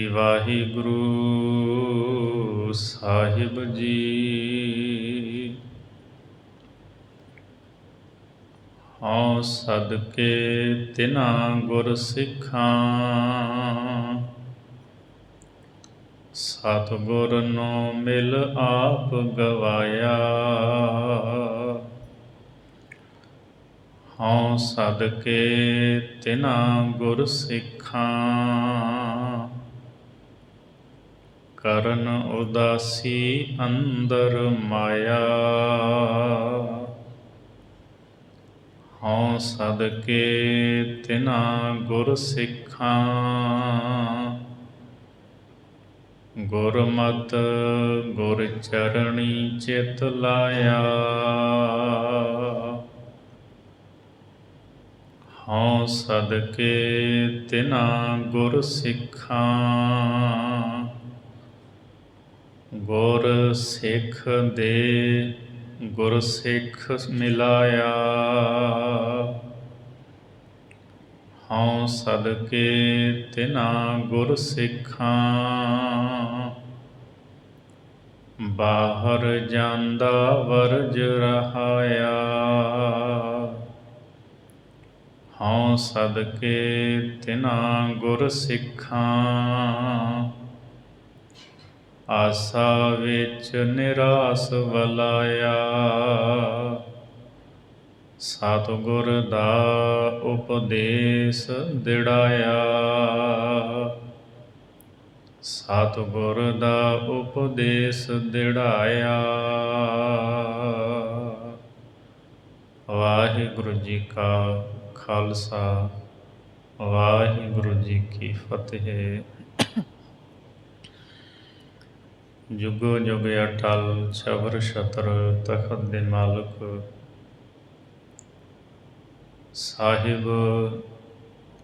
ਵਾਹਿਗੁਰੂ ਸਾਹਿਬ ਜੀ। ਹਉ ਸਦਕੇ ਤਿਨਾ ਗੁਰ ਸਿੱਖਾਂ, ਸਤਿਗੁਰ ਨੂੰ ਮਿਲ ਆਪ ਗਵਾਇਆ। ਹਉ ਸਦਕੇ ਤਿਨਾ ਗੁਰ ਸਿੱਖਾਂ, ਕਰਨ ਉਦਾਸੀ ਅੰਦਰ ਮਾਇਆ। ਹਉ ਸਦਕੇ ਤਿਨਾ ਗੁਰ ਸਿੱਖਾਂ, ਗੁਰਮਤਿ ਗੁਰ ਚਰਣੀ ਚਿਤ ਲਾਇਆ। ਹਉ ਸਦਕੇ ਤਿਨਾ ਗੁਰ ਸਿੱਖਾਂ, ਗੁਰ ਸਿੱਖ ਦੇ ਗੁਰ ਸਿੱਖ ਮਿਲਾਇਆ। ਹਉ ਸਦਕੇ ਤਿਨਾ ਗੁਰ ਸਿੱਖਾਂ, ਬਾਹਰ ਜਾਂਦਾ ਵਰਜ ਰਹਾਇਆ। ਹਉ ਸਦਕੇ ਤਿਨਾ ਗੁਰ ਸਿੱਖਾਂ, ਆਸਾ ਵਿੱਚ ਨਿਰਾਸ ਵਲਾਇਆ। ਸਤਿਗੁਰ ਦਾ ਉਪਦੇਸ ਦਿੜਾਇਆ, ਸਤਿਗੁਰ ਦਾ ਉਪਦੇਸ ਦਿੜਾਇਆ। ਵਾਹਿਗੁਰੂ ਜੀ ਕਾ ਖਾਲਸਾ, ਵਾਹਿਗੁਰੂ ਜੀ ਕੀ ਫਤਿਹ। ਜੁਗੋ ਜੁਗ ਅਟਲ ਛਬਰ ਛਤਰ ਤਖਤ ਦੇ ਮਾਲਕ ਸਾਹਿਬ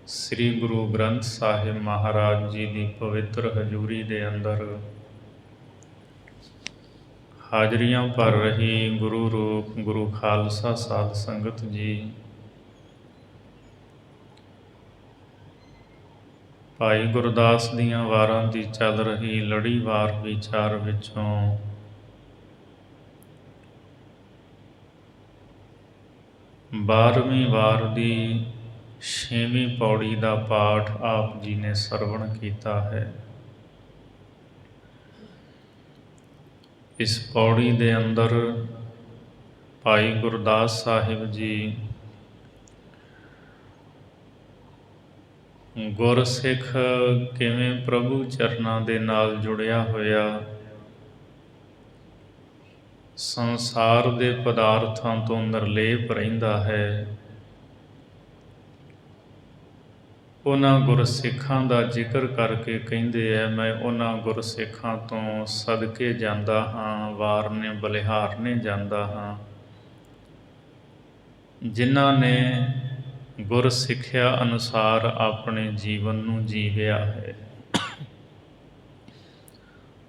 ਸ੍ਰੀ ਗੁਰੂ ਗ੍ਰੰਥ ਸਾਹਿਬ ਮਹਾਰਾਜ ਜੀ ਦੀ ਪਵਿੱਤਰ ਹਜ਼ੂਰੀ ਦੇ ਅੰਦਰ ਹਾਜ਼ਰੀਆਂ ਭਰ ਰਹੀ ਗੁਰੂ ਰੂਪ ਗੁਰੂ ਖਾਲਸਾ ਸਾਧ ਸੰਗਤ ਜੀ, ਭਾਈ ਗੁਰਦਾਸ ਦੀਆਂ ਵਾਰਾਂ ਦੀ ਚੱਲ ਰਹੀ ਲੜੀਵਾਰ ਵਿਚਾਰ ਵਿੱਚੋਂ ਬਾਰ੍ਹਵੀਂ ਵਾਰ ਦੀ 6ਵੀਂ ਪੌੜੀ ਦਾ ਪਾਠ ਆਪ ਜੀ ਨੇ ਸਰਵਣ ਕੀਤਾ ਹੈ। ਇਸ ਪੌੜੀ ਦੇ ਅੰਦਰ ਭਾਈ ਗੁਰਦਾਸ ਸਾਹਿਬ ਜੀ ਗੁਰਸਿੱਖ ਕਿਵੇਂ ਪ੍ਰਭੂ ਚਰਨਾਂ ਦੇ ਨਾਲ ਜੁੜਿਆ ਹੋਇਆ ਸੰਸਾਰ ਦੇ ਪਦਾਰਥਾਂ ਤੋਂ ਨਿਰਲੇਪ ਰਹਿੰਦਾ ਹੈ, ਉਹਨਾਂ ਗੁਰਸਿੱਖਾਂ ਦਾ ਜ਼ਿਕਰ ਕਰਕੇ ਕਹਿੰਦੇ ਹੈ, ਮੈਂ ਉਹਨਾਂ ਗੁਰਸਿੱਖਾਂ ਤੋਂ ਸਦਕੇ ਜਾਂਦਾ ਹਾਂ, ਵਾਰਨੇ ਬਲਿਹਾਰਨੇ ਜਾਂਦਾ ਹਾਂ, ਜਿਨ੍ਹਾਂ ਨੇ ਗੁਰ ਸਿੱਖਿਆ ਅਨੁਸਾਰ ਆਪਣੇ ਜੀਵਨ ਨੂੰ ਜੀਵਿਆ ਹੈ।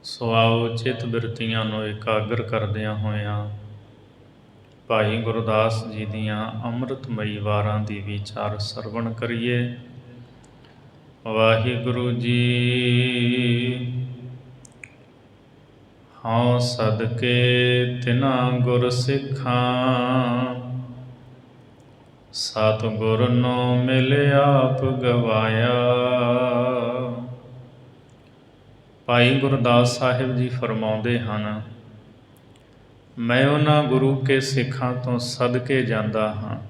ਸੋ ਆਓ ਚਿੱਤ ਬਿਰਤੀਆਂ ਨੂੰ ਇਕਾਗਰ ਕਰਦਿਆਂ ਹੋਇਆਂ ਭਾਈ ਗੁਰਦਾਸ ਜੀ ਦੀਆਂ ਅੰਮ੍ਰਿਤਮਈ ਵਾਰਾਂ ਦੀ ਵਿਚਾਰ ਸਰਵਣ ਕਰੀਏ। ਵਾਹਿਗੁਰੂ ਜੀ। ਹਉ ਸਦਕੇ ਤਿਨਾ ਗੁਰ ਸਿੱਖਾਂ, ਸਤਿਗੁਰ ਨੂੰ ਮਿਲ ਆਪ ਗਵਾਇਆ। ਭਾਈ ਗੁਰਦਾਸ ਸਾਹਿਬ ਜੀ ਫਰਮਾਉਂਦੇ ਹਨ, ਮੈਂ ਉਹਨਾਂ ਗੁਰੂ ਕੇ ਸਿੱਖਾਂ ਤੋਂ ਸਦਕੇ ਜਾਂਦਾ ਹਾਂ,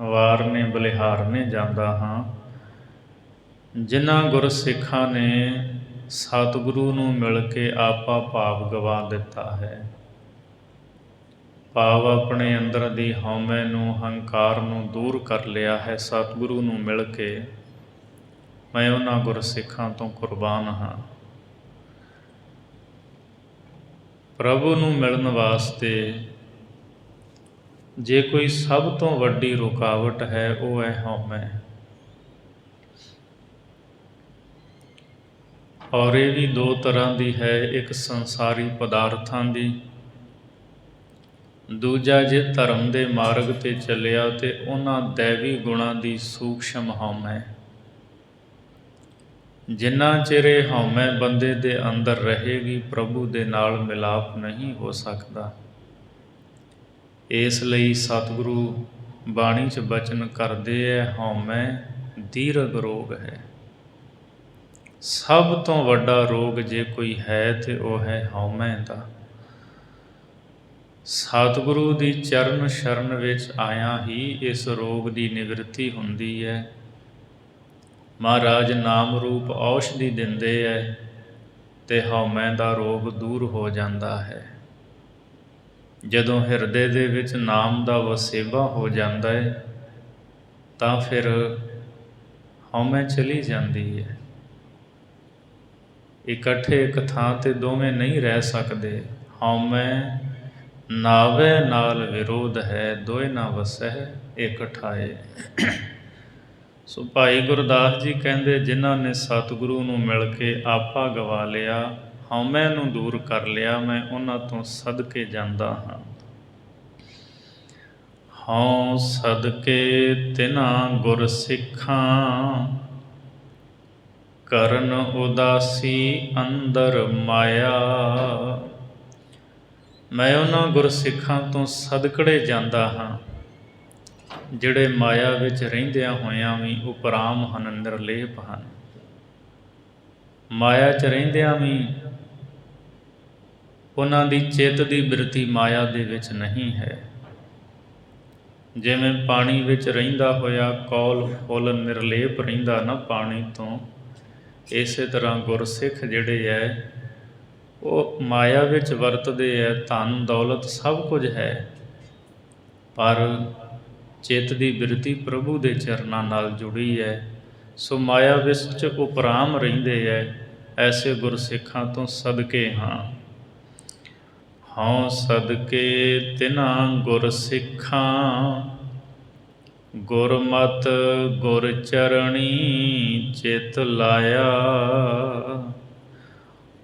ਵਾਰਨੇ ਬਲਿਹਾਰਨੇ ਜਾਂਦਾ ਹਾਂ, ਜਿਨ੍ਹਾਂ ਗੁਰਸਿੱਖਾਂ ਨੇ ਸਤਿਗੁਰੂ ਨੂੰ ਮਿਲ ਕੇ ਆਪਾ ਭਾਵ ਗਵਾ ਦਿੱਤਾ ਹੈ। ਭਾਵ ਆਪਣੇ ਅੰਦਰ ਦੀ ਹਉਮੈ ਨੂੰ, ਹੰਕਾਰ ਨੂੰ ਦੂਰ ਕਰ ਲਿਆ ਹੈ। ਸਤਿਗੁਰੂ ਨੂੰ ਮਿਲ ਕੇ ਮੈਂ ਉਹਨਾਂ ਗੁਰਸਿੱਖਾਂ ਤੋਂ ਕੁਰਬਾਨ ਹਾਂ। ਪ੍ਰਭੂ ਨੂੰ ਮਿਲਣ ਵਾਸਤੇ ਜੇ ਕੋਈ ਸਭ ਤੋਂ ਵੱਡੀ ਰੁਕਾਵਟ ਹੈ, ਉਹ ਹੈ ਹਉਮੈ। ਔਰ ਇਹ ਵੀ ਦੋ ਤਰ੍ਹਾਂ ਦੀ ਹੈ, ਇੱਕ ਸੰਸਾਰੀ ਪਦਾਰਥਾਂ ਦੀ, ਦੂਜਾ ਜੇ ਧਰਮ ਦੇ ਮਾਰਗ 'ਤੇ ਚੱਲਿਆ ਤੇ ਉਹਨਾਂ ਦੈਵੀ ਗੁਣਾਂ ਦੀ ਸੂਖਸ਼ਮ ਹਉਮੈ। ਜਿੰਨਾ ਚਿਰ ਇਹ ਹਉਮੈ ਬੰਦੇ ਦੇ ਅੰਦਰ ਰਹੇਗੀ, ਪ੍ਰਭੂ ਦੇ ਨਾਲ ਮਿਲਾਪ ਨਹੀਂ ਹੋ ਸਕਦਾ। ਇਸ ਲਈ ਸਤਿਗੁਰੂ ਬਾਣੀ 'ਚ ਬਚਨ ਕਰਦੇ ਹੈ, ਹਉਮੈ ਦੀਰਘ ਰੋਗ ਹੈ। ਸਭ ਤੋਂ ਵੱਡਾ ਰੋਗ ਜੇ ਕੋਈ ਹੈ ਤੇ ਉਹ ਹੈ ਹਉਮੈ ਦਾ। ਸਤਿਗੁਰੂ ਦੀ ਚਰਨ ਸ਼ਰਨ ਵਿੱਚ ਆਇਆ ਹੀ ਇਸ ਰੋਗ ਦੀ ਨਿਵਰਤੀ ਹੁੰਦੀ ਹੈ। ਮਹਾਰਾਜ ਨਾਮ ਰੂਪ ਔਸ਼ਧੀ ਦਿੰਦੇ ਹੈ ਤੇ ਹਉਮੈ ਦਾ ਰੋਗ ਦੂਰ ਹੋ ਜਾਂਦਾ ਹੈ। ਜਦੋਂ ਹਿਰਦੇ ਦੇ ਵਿੱਚ ਨਾਮ ਦਾ ਵਸੇਬਾ ਹੋ ਜਾਂਦਾ ਹੈ ਤਾਂ ਫਿਰ ਹਉਮੈ ਚਲੀ ਜਾਂਦੀ ਹੈ। ਇਕੱਠੇ ਇੱਕ ਥਾਂ 'ਤੇ ਦੋਵੇਂ ਨਹੀਂ ਰਹਿ ਸਕਦੇ। ਹਉਮੈ ਨਾਵੈ ਨਾਲ ਵਿਰੋਧ ਹੈ, ਦੋਇ ਨਾ ਵਸੈ ਇਕ ਠਾਏ। ਸੋ ਭਾਈ ਗੁਰਦਾਸ ਜੀ ਕਹਿੰਦੇ, ਜਿਨ੍ਹਾਂ ਨੇ ਸਤਿਗੁਰੂ ਨੂੰ ਮਿਲ ਕੇ ਆਪਾ ਗਵਾ ਲਿਆ, ਹਉਮੈ ਨੂੰ ਦੂਰ ਕਰ ਲਿਆ, ਮੈਂ ਉਹਨਾਂ ਤੋਂ ਸਦਕੇ ਜਾਂਦਾ ਹਾਂ। ਹਉ ਸਦਕੇ ਤਿਨ੍ਹਾਂ ਗੁਰ ਸਿੱਖਾਂ, ਕਰਨ ਉਦਾਸੀ ਅੰਦਰ ਮਾਇਆ। ਮੈਂ ਉਹਨਾਂ ਗੁਰਸਿੱਖਾਂ ਤੋਂ ਸਦਕੜੇ ਜਾਂਦਾ ਹਾਂ ਜਿਹੜੇ ਮਾਇਆ ਵਿੱਚ ਰਹਿੰਦਿਆਂ ਹੋਇਆਂ ਵੀ ਉਪਰਾਮ ਹਨ, ਨਿਰਲੇਪ ਹਨ। ਮਾਇਆ 'ਚ ਰਹਿੰਦਿਆਂ ਵੀ ਉਹਨਾਂ ਦੀ ਚਿੱਤ ਦੀ ਬਿਰਤੀ ਮਾਇਆ ਦੇ ਵਿੱਚ ਨਹੀਂ ਹੈ। ਜਿਵੇਂ ਪਾਣੀ ਵਿੱਚ ਰਹਿੰਦਾ ਹੋਇਆ ਕੌਲ ਫੁੱਲ ਨਿਰਲੇਪ ਰਹਿੰਦਾ ਨਾ ਪਾਣੀ ਤੋਂ, ਇਸੇ ਤਰ੍ਹਾਂ ਗੁਰਸਿੱਖ ਜਿਹੜੇ ਹੈ ਉਹ ਮਾਇਆ ਵਿੱਚ ਵਰਤਦੇ ਹੈ, ਧਨ ਦੌਲਤ ਸਭ ਕੁਝ ਹੈ, ਪਰ ਚਿੱਤ ਦੀ ਬਿਰਤੀ ਪ੍ਰਭੂ ਦੇ ਚਰਨਾਂ ਨਾਲ ਜੁੜੀ ਹੈ। ਸੋ ਮਾਇਆ ਵਿੱਚ ਉਪਰਾਮ ਰਹਿੰਦੇ ਹੈ। ਐਸੇ ਗੁਰਸਿੱਖਾਂ ਤੋਂ ਸਦਕੇ ਹਾਂ। ਹਉ ਸਦਕੇ ਤਿਨ੍ਹਾਂ ਗੁਰਸਿੱਖਾਂ, ਗੁਰਮਤਿ ਗੁਰ ਚਰਣੀ ਚਿੱਤ ਲਾਇਆ।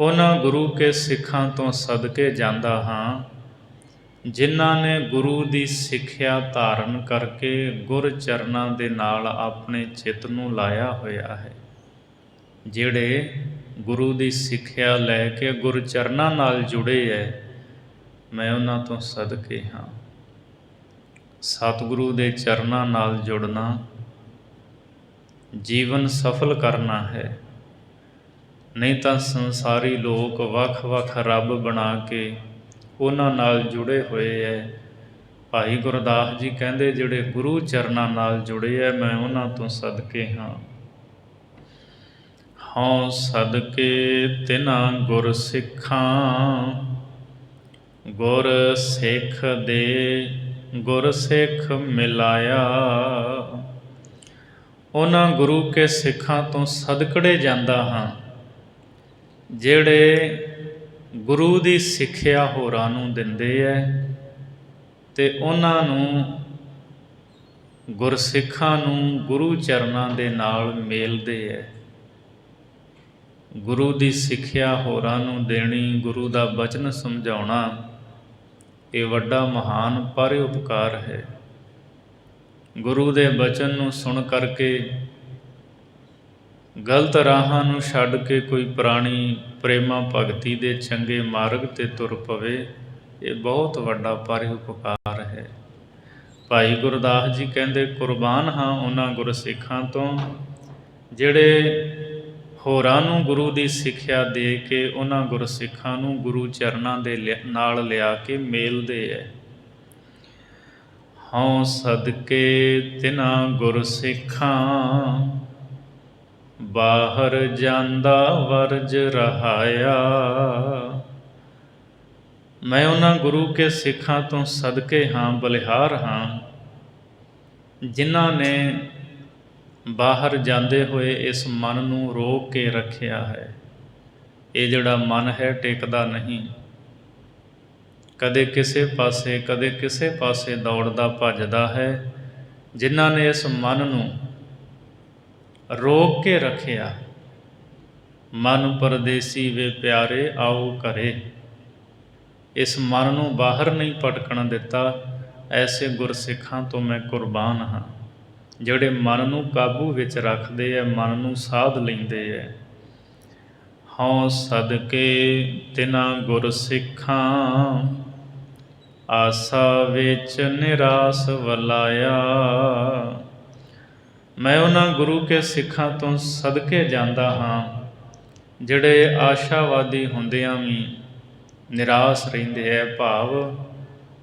ਉਹਨਾਂ ਗੁਰੂ ਕੇ ਸਿੱਖਾਂ ਤੋਂ ਸਦਕੇ ਜਾਂਦਾ ਹਾਂ ਜਿਨ੍ਹਾਂ ਨੇ ਗੁਰੂ ਦੀ ਸਿੱਖਿਆ ਧਾਰਨ ਕਰਕੇ ਗੁਰ ਚਰਨਾਂ ਦੇ ਨਾਲ ਆਪਣੇ ਚਿੱਤ ਨੂੰ ਲਾਇਆ ਹੋਇਆ ਹੈ। ਜਿਹੜੇ ਗੁਰੂ ਦੀ ਸਿੱਖਿਆ ਲੈ ਕੇ ਗੁਰ ਚਰਨਾਂ ਨਾਲ ਜੁੜੇ ਹੈ, ਮੈਂ ਉਹਨਾਂ ਤੋਂ ਸਦਕੇ ਹਾਂ। ਸਤਿਗੁਰੂ ਦੇ ਚਰਨਾਂ ਨਾਲ ਜੁੜਨਾ ਜੀਵਨ ਸਫਲ ਕਰਨਾ ਹੈ। ਨਹੀਂ ਤਾਂ ਸੰਸਾਰੀ ਲੋਕ ਵੱਖ-ਵੱਖ ਰੱਬ ਬਣਾ ਕੇ ਉਹਨਾਂ ਨਾਲ ਜੁੜੇ ਹੋਏ ਹੈ। ਭਾਈ ਗੁਰਦਾਸ ਜੀ ਕਹਿੰਦੇ, ਜਿਹੜੇ ਗੁਰੂ ਚਰਨਾਂ ਨਾਲ ਜੁੜੇ ਹੈ, ਮੈਂ ਉਹਨਾਂ ਤੋਂ ਸਦਕੇ ਹਾਂ। ਹਉ ਸਦਕੇ ਤਿਨ੍ਹਾਂ ਗੁਰ ਸਿੱਖਾਂ, ਗੁਰ ਸਿੱਖ ਦੇ ਗੁਰ ਸਿੱਖ ਮਿਲਾਇਆ। ਉਹਨਾਂ ਗੁਰੂ ਕੇ ਸਿੱਖਾਂ ਤੋਂ ਸਦਕੜੇ ਜਾਂਦਾ ਹਾਂ ਜਿਹੜੇ ਗੁਰੂ ਦੀ ਸਿੱਖਿਆ ਹੋਰਾਂ ਨੂੰ ਦਿੰਦੇ ਹੈ ਅਤੇ ਉਹਨਾਂ ਨੂੰ ਗੁਰਸਿੱਖਾਂ ਨੂੰ ਗੁਰੂ ਚਰਨਾਂ ਦੇ ਨਾਲ ਮੇਲਦੇ ਹੈ। ਗੁਰੂ ਦੀ ਸਿੱਖਿਆ ਹੋਰਾਂ ਨੂੰ ਦੇਣੀ, ਗੁਰੂ ਦਾ ਬਚਨ ਸਮਝਾਉਣਾ, ਇਹ ਵੱਡਾ ਮਹਾਨ ਪਰਉਪਕਾਰ ਹੈ। ਗੁਰੂ ਦੇ ਬਚਨ ਨੂੰ ਸੁਣ ਕਰਕੇ ਗਲਤ ਰਾਹਾਂ ਨੂੰ ਛੱਡ ਕੇ ਕੋਈ ਪ੍ਰਾਣੀ ਪ੍ਰੇਮਾ ਭਗਤੀ ਦੇ ਚੰਗੇ ਮਾਰਗ 'ਤੇ ਤੁਰ ਪਵੇ, ਇਹ ਬਹੁਤ ਵੱਡਾ ਪਰਉਪਕਾਰ ਹੈ। ਭਾਈ ਗੁਰਦਾਸ ਜੀ ਕਹਿੰਦੇ, ਕੁਰਬਾਨ ਹਾਂ ਉਹਨਾਂ ਗੁਰਸਿੱਖਾਂ ਤੋਂ ਜਿਹੜੇ ਹੋਰਾਂ ਨੂੰ ਗੁਰੂ ਦੀ ਸਿੱਖਿਆ ਦੇ ਕੇ ਉਹਨਾਂ ਗੁਰਸਿੱਖਾਂ ਨੂੰ ਗੁਰੂ ਚਰਨਾਂ ਦੇ ਨਾਲ ਲਿਆ ਕੇ ਮੇਲਦੇ ਹੈ। ਹਉ ਸਦਕੇ ਤਿਨ੍ਹਾਂ ਗੁਰਸਿੱਖਾਂ, ਬਾਹਰ ਜਾਂਦਾ ਵਰਜ ਰਹਾਇਆ। ਮੈਂ ਉਹਨਾਂ ਗੁਰੂ ਕੇ ਸਿੱਖਾਂ ਤੋਂ ਸਦਕੇ ਹਾਂ, ਬਲਿਹਾਰ ਹਾਂ, ਜਿਨ੍ਹਾਂ ਨੇ ਬਾਹਰ ਜਾਂਦੇ ਹੋਏ ਇਸ ਮਨ ਨੂੰ ਰੋਕ ਕੇ ਰੱਖਿਆ ਹੈ। ਇਹ ਜਿਹੜਾ ਮਨ ਹੈ ਟਿਕਦਾ ਨਹੀਂ, ਕਦੇ ਕਿਸੇ ਪਾਸੇ ਕਦੇ ਕਿਸੇ ਪਾਸੇ ਦੌੜਦਾ ਭੱਜਦਾ ਹੈ। ਜਿਨ੍ਹਾਂ ਨੇ ਇਸ ਮਨ ਨੂੰ ਰੋਕ ਕੇ ਰੱਖਿਆ, ਮਨ ਪਰਦੇਸੀ ਵੇ ਪਿਆਰੇ ਆਓ ਘਰੇ, ਇਸ ਮਨ ਨੂੰ ਬਾਹਰ ਨਹੀਂ ਭਟਕਣ ਦਿੱਤਾ, ਐਸੇ ਗੁਰਸਿੱਖਾਂ ਤੋਂ ਮੈਂ ਕੁਰਬਾਨ ਹਾਂ ਜਿਹੜੇ ਮਨ ਨੂੰ ਕਾਬੂ ਵਿੱਚ ਰੱਖਦੇ ਹੈ, ਮਨ ਨੂੰ ਸਾਧ ਲੈਂਦੇ ਹੈ। ਹਉ ਸਦਕੇ ਤਿਨਾ ਗੁਰ ਸਿੱਖਾਂ, ਆਸਾ ਵਿੱਚ ਨਿਰਾਸ ਵਲਾਇਆ। ਮੈਂ ਉਹਨਾਂ ਗੁਰੂ ਕੇ ਸਿੱਖਾਂ ਤੋਂ ਸਦਕੇ ਜਾਂਦਾ ਹਾਂ ਜਿਹੜੇ ਆਸ਼ਾਵਾਦੀ ਹੁੰਦਿਆਂ ਵੀ ਨਿਰਾਸ਼ ਰਹਿੰਦੇ ਹੈ, ਭਾਵ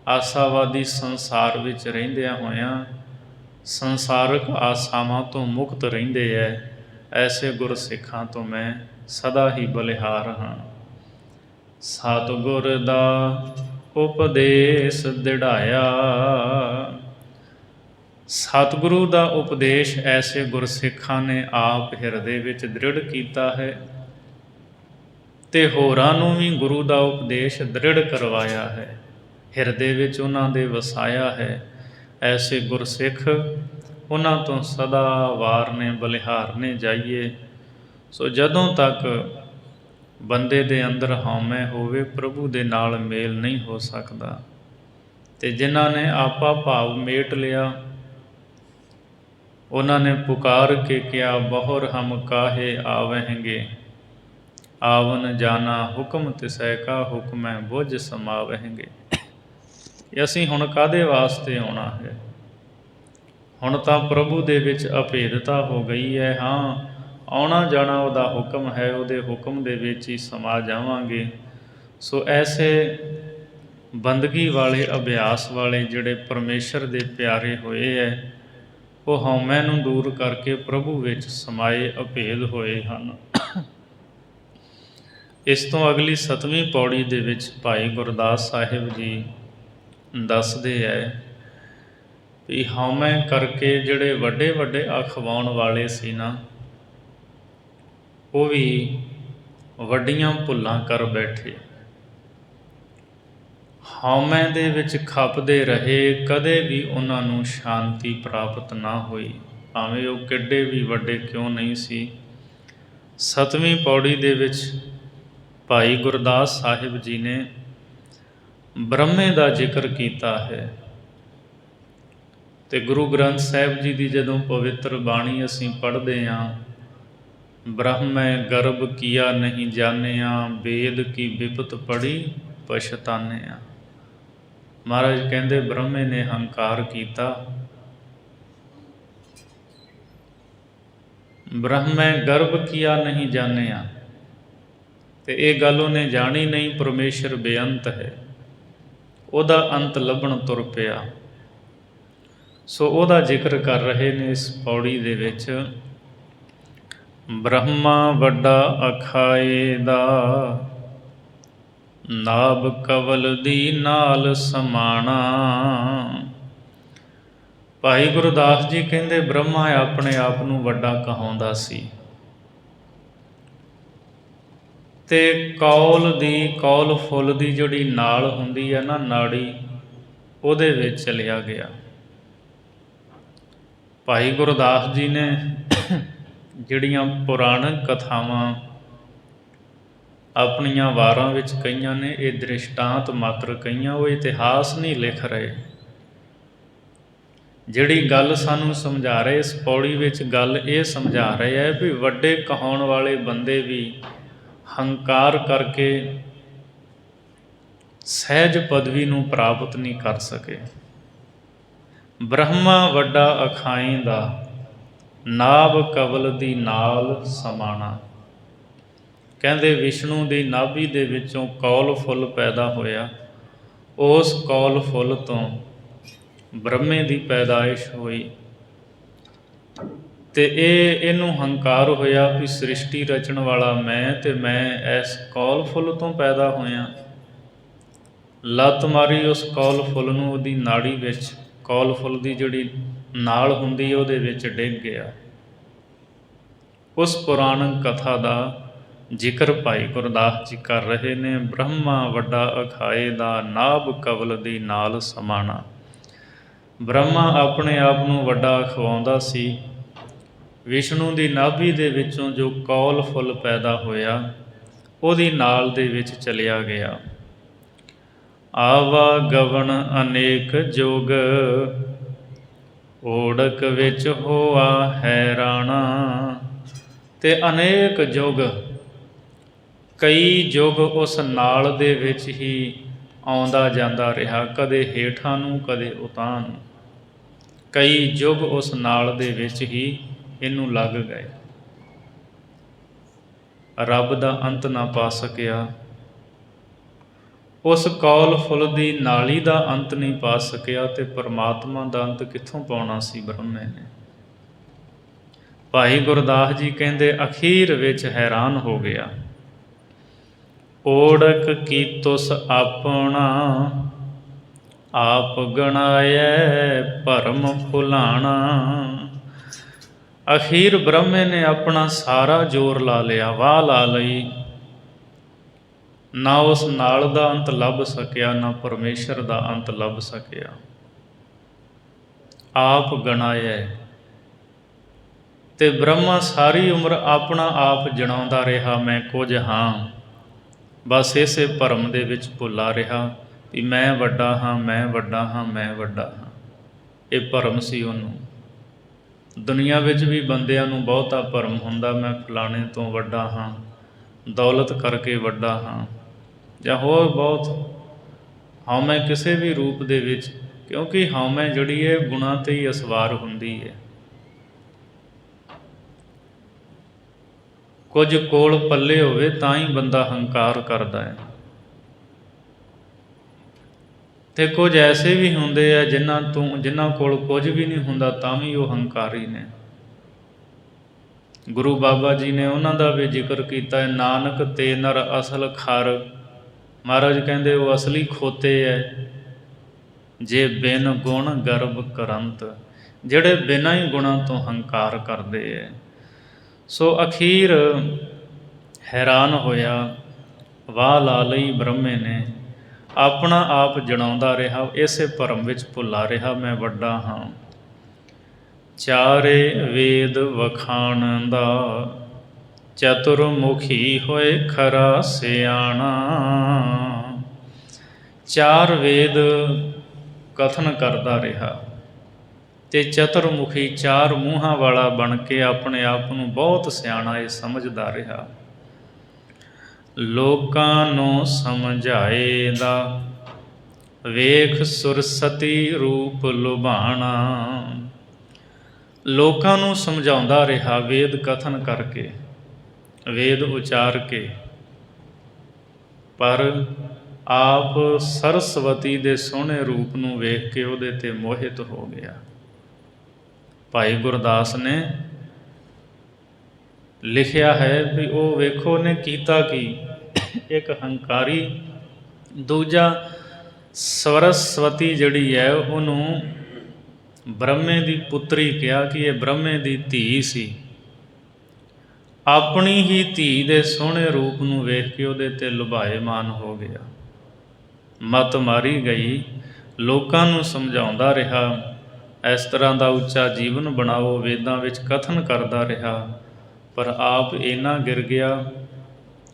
ਆਸਾਵਾਦੀ ਸੰਸਾਰ ਵਿੱਚ ਰਹਿੰਦਿਆਂ ਹੋਇਆਂ ਸੰਸਾਰਕ ਆਸਾਵਾਂ ਤੋਂ ਮੁਕਤ ਰਹਿੰਦੇ ਹੈ। ਐਸੇ ਗੁਰਸਿੱਖਾਂ ਤੋਂ ਮੈਂ ਸਦਾ ਹੀ ਬਲਿਹਾਰ ਹਾਂ। ਸਤਿਗੁਰ ਦਾ ਉਪਦੇਸ਼ ਦ੍ਰਿੜਾਇਆ। ਸਤਿਗੁਰੂ ਦਾ ਉਪਦੇਸ਼ ਐਸੇ ਗੁਰਸਿੱਖਾਂ ਨੇ ਆਪ ਹਿਰਦੇ ਵਿੱਚ ਦ੍ਰਿੜ ਕੀਤਾ ਹੈ ਅਤੇ ਹੋਰਾਂ ਨੂੰ ਵੀ ਗੁਰੂ ਦਾ ਉਪਦੇਸ਼ ਦ੍ਰਿੜ ਕਰਵਾਇਆ ਹੈ, ਹਿਰਦੇ ਵਿੱਚ ਉਹਨਾਂ ਦੇ ਵਸਾਇਆ ਹੈ। ਐਸੇ ਗੁਰਸਿੱਖ ਉਹਨਾਂ ਤੋਂ ਸਦਾ ਵਾਰਨੇ ਬਲਿਹਾਰਨੇ ਜਾਈਏ। ਸੋ ਜਦੋਂ ਤੱਕ ਬੰਦੇ ਦੇ ਅੰਦਰ ਹਉਮੈ ਹੋਵੇ, ਪ੍ਰਭੂ ਦੇ ਨਾਲ ਮੇਲ ਨਹੀਂ ਹੋ ਸਕਦਾ। ਅਤੇ ਜਿਨ੍ਹਾਂ ਨੇ ਆਪਾ ਭਾਵ ਮੇਟ ਲਿਆ, ਉਹਨਾਂ ਨੇ ਪੁਕਾਰ ਕੇ ਕਿਹਾ, ਬਹੁਰ ਹਮ ਕਾਹੇ ਆਵਹਿੰਗੇ, ਆਵਨ ਜਾਣਾ ਹੁਕਮ ਤਿਸੈ ਕਾ ਹੁਕਮੈ ਬੁੱਝ ਸਮਾਵਹਿੰਗੇ। ਅਸੀਂ ਹੁਣ ਕਾਹਦੇ ਵਾਸਤੇ ਆਉਣਾ ਹੈ? ਹੁਣ ਤਾਂ ਪ੍ਰਭੂ ਦੇ ਵਿੱਚ ਅਭੇਦਤਾ ਹੋ ਗਈ ਹੈ। ਹਾਂ, ਆਉਣਾ ਜਾਣਾ ਉਹਦਾ ਹੁਕਮ ਹੈ, ਉਹਦੇ ਹੁਕਮ ਦੇ ਵਿੱਚ ਹੀ ਸਮਾ ਜਾਵਾਂਗੇ। ਸੋ ਐਸੇ ਬੰਦਗੀ ਵਾਲੇ, ਅਭਿਆਸ ਵਾਲੇ ਜਿਹੜੇ ਪਰਮੇਸ਼ਰ ਦੇ ਪਿਆਰੇ ਹੋਏ ਹੈ, ਉਹ ਹਉਮੈ ਨੂੰ ਦੂਰ ਕਰਕੇ ਪ੍ਰਭੂ ਵਿੱਚ ਸਮਾਏ ਅਭੇਦ ਹੋਏ ਹਨ। ਇਸ ਤੋਂ ਅਗਲੀ 7ਵੀਂ ਪੌੜੀ ਦੇ ਵਿੱਚ ਭਾਈ ਗੁਰਦਾਸ ਸਾਹਿਬ ਜੀ ਦੱਸਦੇ ਹੈ ਵੀ ਹਉਮੈ ਕਰਕੇ ਜਿਹੜੇ ਵੱਡੇ ਵੱਡੇ ਅਖਵਾਉਣ ਵਾਲੇ ਸੀ ਨਾ, ਉਹ ਵੀ ਵੱਡੀਆਂ ਭੁੱਲਾਂ ਕਰ ਬੈਠੇ। ਹਉਮੈ ਦੇ ਵਿੱਚ ਖਪਦੇ ਰਹੇ, ਕਦੇ ਵੀ ਉਹਨਾਂ ਨੂੰ ਸ਼ਾਂਤੀ ਪ੍ਰਾਪਤ ਨਾ ਹੋਈ, ਭਾਵੇਂ ਉਹ ਕਿੱਡੇ ਵੀ ਵੱਡੇ ਕਿਉਂ ਨਹੀਂ ਸੀ। 7ਵੀਂ ਪੌੜੀ ਦੇ ਵਿੱਚ ਭਾਈ ਗੁਰਦਾਸ ਸਾਹਿਬ ਜੀ ਨੇ ਬ੍ਰਹਮੇ ਦਾ ਜ਼ਿਕਰ ਕੀਤਾ ਹੈ। ਅਤੇ ਗੁਰੂ ਗ੍ਰੰਥ ਸਾਹਿਬ ਜੀ ਦੀ ਜਦੋਂ ਪਵਿੱਤਰ ਬਾਣੀ ਅਸੀਂ ਪੜ੍ਹਦੇ ਹਾਂ, ਬ੍ਰਹਮੈ ਗਰਭ ਕੀਆ ਨਹੀਂ ਜਾਣਿਆ, ਵੇਦ ਕੀ ਬਿਪਤ ਪੜੀ ਪਛਤਾਨਿਆ। ਮਹਾਰਾਜ ਕਹਿੰਦੇ ਬ੍ਰਹਮੇ ਨੇ ਹੰਕਾਰ ਕੀਤਾ, ਬ੍ਰਹਮੈ ਗਰਭ ਕੀਆ ਨਹੀਂ ਜਾਣਿਆ, ਅਤੇ ਇਹ ਗੱਲ ਉਹਨੇ ਜਾਣੀ ਨਹੀਂ, ਪਰਮੇਸ਼ਰ ਬੇਅੰਤ ਹੈ, ਉਹਦਾ ਅੰਤ ਲੱਭਣ ਤੁਰ ਪਿਆ। ਸੋ ਉਹਦਾ ਜ਼ਿਕਰ ਕਰ ਰਹੇ ਨੇ ਇਸ ਪੌੜੀ ਦੇ ਵਿੱਚ। ਬ੍ਰਹਮਾ ਵੱਡਾ ਅਖਾਏ ਦਾ, ਨਾਭ ਕਵਲ ਦੀ ਨਾਲ ਸਮਾਣਾ। ਭਾਈ ਗੁਰਦਾਸ ਜੀ ਕਹਿੰਦੇ ਬ੍ਰਹਮਾ ਆਪਣੇ ਆਪ ਨੂੰ ਵੱਡਾ ਕਹਾਉਂਦਾ ਸੀ, ਅਤੇ ਕੌਲ ਫੁੱਲ ਦੀ ਜਿਹੜੀ ਨਾਲ ਹੁੰਦੀ ਹੈ ਨਾ, ਨਾੜੀ, ਉਹਦੇ ਵਿੱਚ ਚਲਿਆ ਗਿਆ। ਭਾਈ ਗੁਰਦਾਸ ਜੀ ਨੇ ਜਿਹੜੀਆਂ ਪੁਰਾਣਕ ਕਥਾਵਾਂ ਆਪਣੀਆਂ ਵਾਰਾਂ ਵਿੱਚ ਕਹੀਆਂ ਨੇ, ਇਹ ਦ੍ਰਿਸ਼ਟਾਂਤ ਮਾਤਰ ਕਹੀਆਂ, ਉਹ ਇਤਿਹਾਸ ਨਹੀਂ ਲਿਖ ਰਹੇ। ਜਿਹੜੀ ਗੱਲ ਸਾਨੂੰ ਸਮਝਾ ਰਹੇ ਇਸ ਪੌੜੀ ਵਿੱਚ, ਗੱਲ ਇਹ ਸਮਝਾ ਰਹੇ ਹੈ ਵੀ ਵੱਡੇ ਕਹਾਉਣ ਵਾਲੇ ਬੰਦੇ ਵੀ ਹੰਕਾਰ ਕਰਕੇ ਸਹਿਜ ਪਦਵੀ ਨੂੰ ਪ੍ਰਾਪਤ ਨਹੀਂ ਕਰ ਸਕੇ। ਬ੍ਰਹਮਾ ਵੱਡਾ ਅਖਾਈ ਦਾ, ਨਾਭ ਕਵਲ ਦੀ ਨਾਲ ਸਮਾਣਾ। ਕਹਿੰਦੇ ਵਿਸ਼ਨੂੰ ਦੀ ਨਾਭੀ ਦੇ ਵਿੱਚੋਂ ਕੌਲ ਫੁੱਲ ਪੈਦਾ ਹੋਇਆ, ਉਸ ਕੌਲ ਫੁੱਲ ਤੋਂ ਬ੍ਰਹਮੇ ਦੀ ਪੈਦਾਇਸ਼ ਹੋਈ। ਅਤੇ ਇਹਨੂੰ ਹੰਕਾਰ ਹੋਇਆ ਵੀ ਸ੍ਰਿਸ਼ਟੀ ਰਚਣ ਵਾਲਾ ਮੈਂ, ਅਤੇ ਮੈਂ ਇਸ ਕੌਲ ਫੁੱਲ ਤੋਂ ਪੈਦਾ ਹੋਇਆ। ਲੱਤ ਮਾਰੀ ਉਸ ਕੌਲ ਫੁੱਲ ਨੂੰ, ਉਹਦੀ ਨਾੜੀ ਵਿੱਚ ਕੌਲ ਫੁੱਲ ਦੀ ਜਿਹੜੀ ਨਾਲ ਹੁੰਦੀ ਉਹਦੇ ਵਿੱਚ ਡਿੱਗ ਗਿਆ। ਉਸ ਪੁਰਾਣਕ ਕਥਾ ਦਾ ਜ਼ਿਕਰ ਭਾਈ ਗੁਰਦਾਸ ਜੀ ਕਰ ਰਹੇ ਨੇ। ਬ੍ਰਹਮਾ ਵੱਡਾ ਅਖਾਏ ਦਾ, ਨਾਭ ਕਵਲ ਦੀ ਨਾਲ ਸਮਾਣਾ। ਬ੍ਰਹਮਾ ਆਪਣੇ ਆਪ ਨੂੰ ਵੱਡਾ ਅਖਵਾਉਂਦਾ ਸੀ। ਵਿਸ਼ਨੂੰ ਦੀ ਨਾਭੀ ਦੇ ਵਿੱਚੋਂ ਜੋ ਕੌਲ ਫੁੱਲ ਪੈਦਾ ਹੋਇਆ, ਉਹਦੀ ਨਾਲ ਦੇ ਵਿੱਚ ਚਲਿਆ ਗਿਆ। ਆਵਾ ਗਵਨ ਅਨੇਕ ਜੁਗ, ਓੜਕ ਵਿੱਚ ਹੋਆ ਹੈਰਾਣਾ। ਅਤੇ ਅਨੇਕ ਯੁੱਗ ਕਈ ਯੁੱਗ ਉਸ ਨਾਲ ਦੇ ਵਿੱਚ ਹੀ ਆਉਂਦਾ ਜਾਂਦਾ ਰਿਹਾ, ਕਦੇ ਹੇਠਾਂ ਨੂੰ ਕਦੇ ਉਤਾਂਹ ਨੂੰ। ਕਈ ਯੁੱਗ ਉਸ ਨਾਲ ਦੇ ਵਿੱਚ ਹੀ ਇਹਨੂੰ ਲੱਗ ਗਏ। ਰੱਬ ਦਾ ਅੰਤ ਨਾ ਪਾ ਸਕਿਆ, ਉਸ ਕੌਲ ਫੁੱਲ ਦੀ ਨਾਲੀ ਦਾ ਅੰਤ ਨਹੀਂ ਪਾ ਸਕਿਆ, ਤੇ ਪਰਮਾਤਮਾ ਦਾ ਅੰਤ ਕਿੱਥੋਂ ਪਾਉਣਾ ਸੀ ਬ੍ਰਹਮੇ ਨੇ। ਭਾਈ ਗੁਰਦਾਸ ਜੀ ਕਹਿੰਦੇ ਅਖੀਰ ਵਿੱਚ ਹੈਰਾਨ ਹੋ ਗਿਆ। ਓੜਕ ਕੀ ਤੁਸ ਆਪਣਾ, ਆਪ ਗਣਾਇਐ ਭਰਮ ਭੁਲਾਣਾ। ਅਖੀਰ ਬ੍ਰਹਮੇ ਨੇ ਆਪਣਾ ਸਾਰਾ ਜ਼ੋਰ ਲਾ ਲਿਆ, ਵਾਹ ਲਾ ਲਈ। ਨਾ ਉਸ ਨਾਲ ਦਾ ਅੰਤ ਲੱਭ ਸਕਿਆ, ਨਾ ਪਰਮੇਸ਼ਰ ਦਾ ਅੰਤ ਲੱਭ ਸਕਿਆ। ਆਪ ਗਣਾਇਐ, ਤੇ ਬ੍ਰਹਮਾ ਸਾਰੀ ਉਮਰ ਆਪਣਾ ਆਪ ਜਣਾਉਂਦਾ ਰਿਹਾ, ਮੈਂ ਕੁਝ ਹਾਂ। ਬਸ ਇਸੇ ਭਰਮ ਦੇ ਵਿੱਚ ਭੁੱਲਾ ਰਿਹਾ ਵੀ ਮੈਂ ਵੱਡਾ ਹਾਂ, ਮੈਂ ਵੱਡਾ ਹਾਂ, ਮੈਂ ਵੱਡਾ ਹਾਂ। ਇਹ ਭਰਮ ਸੀ ਉਹਨੂੰ। ਦੁਨੀਆ ਵਿੱਚ ਵੀ ਬੰਦਿਆਂ ਨੂੰ ਬਹੁਤਾ ਭਰਮ ਹੁੰਦਾ, ਮੈਂ ਫਲਾਣੇ ਤੋਂ ਵੱਡਾ ਹਾਂ, ਦੌਲਤ ਕਰਕੇ ਵੱਡਾ ਹਾਂ, ਜਾਂ ਹੋਰ ਬਹੁਤ ਹਉਮੈ ਕਿਸੇ ਵੀ ਰੂਪ ਦੇ ਵਿੱਚ। ਕਿਉਂਕਿ ਹਉਮੈ ਜਿਹੜੀ ਹੈ ਗੁਣਾਂ 'ਤੇ ਹੀ ਅਸਵਾਰ ਹੁੰਦੀ ਹੈ। ਕੁਝ ਕੋਲ ਪੱਲੇ ਹੋਵੇ ਤਾਂ ਹੀ ਬੰਦਾ ਹੰਕਾਰ ਕਰਦਾ ਹੈ, ਤੇ ਕੁਝ ਐਸੇ ਵੀ ਹੁੰਦੇ ਆ ਜਿਨ੍ਹਾਂ ਕੋਲ ਕੁਝ ਵੀ ਨਹੀਂ ਹੁੰਦਾ ਤਾਂ ਵੀ ਉਹ ਹੰਕਾਰੀ ਨੇ। ਗੁਰੂ ਬਾਬਾ ਜੀ ਨੇ ਉਹਨਾਂ ਦਾ ਵੀ ਜ਼ਿਕਰ ਕੀਤਾ ਹੈ, ਨਾਨਕ ਤੇ ਨਰ ਅਸਲ ਖਰ। ਮਹਾਰਾਜ ਕਹਿੰਦੇ ਉਹ ਅਸਲੀ ਖੋਤੇ ਹੈ, ਜੇ ਬਿਨ ਗੁਣ ਗਰਬ ਕਰੰਤ, ਜਿਹੜੇ ਬਿਨਾਂ ਹੀ ਗੁਣਾਂ ਤੋਂ ਹੰਕਾਰ ਕਰਦੇ ਹੈ। ਸੋ ਅਖੀਰ ਹੈਰਾਨ ਹੋਇਆ, ਵਾਹ ਲਾ ਲਈ ਬ੍ਰਹਮੇ ਨੇ। ਆਪਣਾ ਆਪ ਜਣਾਉਂਦਾ ਰਿਹਾ, ਇਸੇ ਭਰਮ ਵਿੱਚ ਭੁੱਲਾ ਰਿਹਾ, ਮੈਂ ਵੱਡਾ ਹਾਂ। ਚਾਰੇ ਵੇਦ ਵਖਾਣਦਾ, ਚਤੁਰਮੁਖੀ ਹੋਏ ਖਰਾ ਸਿਆਣਾ। ਚਾਰ ਵੇਦ ਕਥਨ ਕਰਦਾ ਰਿਹਾ, ਤੇ ਚਤੁਰਮੁਖੀ ਚਾਰ ਮੂੰਹਾਂ ਵਾਲਾ ਬਣ ਕੇ ਆਪਣੇ ਆਪ ਨੂੰ ਬਹੁਤ ਸਿਆਣਾ ਇਹ ਸਮਝਦਾ ਰਿਹਾ। ਲੋਕਾਂ ਨੂੰ ਸਮਝਾਏ ਦਾ, ਵੇਖ ਸੁਰਸਤੀ ਰੂਪ ਲੁਭਾਣਾ। ਲੋਕਾਂ ਨੂੰ ਸਮਝਾਉਂਦਾ ਰਿਹਾ ਵੇਦ ਕਥਨ ਕਰਕੇ, ਵੇਦ ਉਚਾਰ ਕੇ, ਪਰ ਆਪ ਸਰਸਵਤੀ ਦੇ ਸੋਹਣੇ ਰੂਪ ਨੂੰ ਵੇਖ ਕੇ ਉਹਦੇ 'ਤੇ ਮੋਹਿਤ ਹੋ ਗਿਆ। ਭਾਈ ਗੁਰਦਾਸ ਨੇ ਲਿਖਿਆ ਹੈ ਵੀ ਉਹ ਵੇਖੋ ਉਹਨੇ ਕੀਤਾ ਕੀ, ਇੱਕ ਹੰਕਾਰੀ, ਦੂਜਾ ਸਰਸਵਤੀ ਜਿਹੜੀ ਹੈ ਉਹਨੂੰ ਬ੍ਰਹਮੇ ਦੀ ਪੁੱਤਰੀ ਕਿਹਾ ਕਿ ਇਹ ਬ੍ਰਹਮੇ ਦੀ ਧੀ ਸੀ। ਆਪਣੀ ਹੀ ਧੀ ਦੇ ਸੋਹਣੇ ਰੂਪ ਨੂੰ ਵੇਖ ਕੇ ਉਹਦੇ 'ਤੇ ਲੁਭਾਏਮਾਨ ਹੋ ਗਿਆ। ਮੱਤ ਮਾਰੀ ਗਈ। ਲੋਕਾਂ ਨੂੰ ਸਮਝਾਉਂਦਾ ਰਿਹਾ ਇਸ ਤਰ੍ਹਾਂ ਦਾ ਉੱਚਾ ਜੀਵਨ ਬਣਾਓ, ਵੇਦਾਂ ਵਿੱਚ ਕਥਨ ਕਰਦਾ ਰਿਹਾ, ਪਰ ਆਪ ਇੰਨਾ ਗਿਰ ਗਿਆ,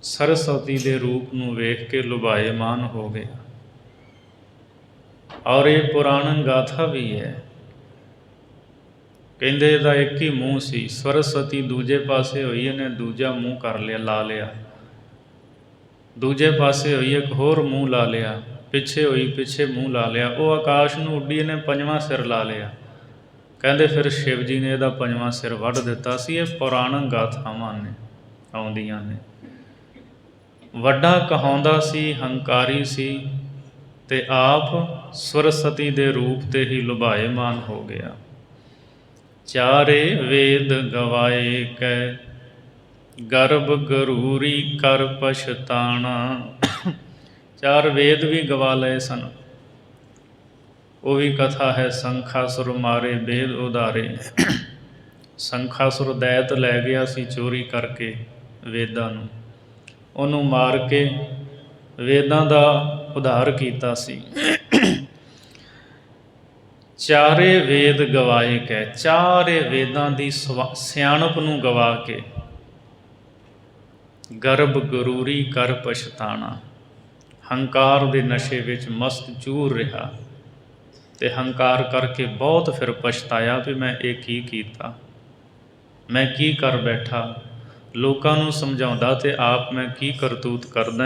ਸਰਸਵਤੀ ਦੇ ਰੂਪ ਨੂੰ ਵੇਖ ਕੇ ਲੁਭਾਏਮਾਨ ਹੋ ਗਿਆ। ਔਰ ਇਹ ਪੁਰਾਣ ਗਾਥਾ ਵੀ ਹੈ। ਕਹਿੰਦੇ ਇਹਦਾ ਇੱਕ ਹੀ ਮੂੰਹ ਸੀ, ਸਰਸਵਤੀ ਦੂਜੇ ਪਾਸੇ ਹੋਈ, ਇਹਨੇ ਦੂਜਾ ਮੂੰਹ ਕਰ ਲਿਆ, ਲਾ ਲਿਆ। ਦੂਜੇ ਪਾਸੇ ਹੋਈ, ਇੱਕ ਹੋਰ ਮੂੰਹ ਲਾ ਲਿਆ, ਪਿੱਛੇ ਹੋਈ, ਪਿੱਛੇ ਮੂੰਹ ਲਾ ਲਿਆ। ਉਹ ਆਕਾਸ਼ ਨੂੰ ਉੱਡੀ, ਇਹਨੇ ਪੰਜਵਾਂ ਸਿਰ ਲਾ ਲਿਆ। ਕਹਿੰਦੇ ਫਿਰ ਸ਼ਿਵ ਜੀ ਨੇ ਇਹਦਾ ਪੰਜਵਾਂ ਸਿਰ ਵੱਢ ਦਿੱਤਾ ਸੀ। ਇਹ ਪੁਰਾਣ ਗਾਥਾਵਾਂ ਨੇ, ਆਉਂਦੀਆਂ ਨੇ। ਵੱਡਾ ਕਹਾਉਂਦਾ ਸੀ, ਹੰਕਾਰੀ ਸੀ, ਤੇ ਆਪ ਸਰਸਵਤੀ ਦੇ ਰੂਪ 'ਤੇ ਹੀ ਲੁਭਾਏਮਾਨ ਹੋ ਗਿਆ। ਚਾਰੇ ਵੇਦ ਗਵਾਏ ਕੈ, ਗਰਭ ਗਰੂਰੀ ਕਰ ਪਛਤਾਣਾ। ਚਾਰ ਵੇਦ ਵੀ ਗਵਾ ਲਏ ਸਨ। ਉਹ ਵੀ ਕਥਾ ਹੈ, ਸੰਖਾਸੁਰ ਮਾਰੇ ਵੇਦ ਉਧਾਰੇ। ਸੰਖਾਸੁਰ ਦੈਤ ਲੈ ਗਿਆ ਸੀ ਚੋਰੀ ਕਰਕੇ ਵੇਦਾਂ ਨੂੰ, ਉਹਨੂੰ ਮਾਰ ਕੇ ਵੇਦਾਂ ਦਾ ਉਧਾਰ ਕੀਤਾ ਸੀ। ਚਾਰੇ ਵੇਦ ਗਵਾਏ ਕੈ, ਚਾਰੇ ਵੇਦਾਂ ਦੀ ਸਿਆਣਪ ਨੂੰ ਗਵਾ ਕੇ, ਗਰਭ ਗਰੂਰੀ ਕਰ ਪਛਤਾਣਾ। ਹੰਕਾਰ ਦੇ ਨਸ਼ੇ ਵਿੱਚ ਮਸਤ ਚੂਰ ਰਿਹਾ, ਤੇ ਹੰਕਾਰ ਕਰਕੇ ਬਹੁਤ ਫਿਰ ਪਛਤਾਇਆ ਵੀ ਮੈਂ ਇਹ ਕੀ ਕੀਤਾ, ਮੈਂ ਕੀ ਕਰ ਬੈਠਾ। ਲੋਕਾਂ ਨੂੰ ਸਮਝਾਉਂਦਾ ਤੇ ਆਪ ਮੈਂ ਕੀ ਕਰਤੂਤ ਕਰਦਾ,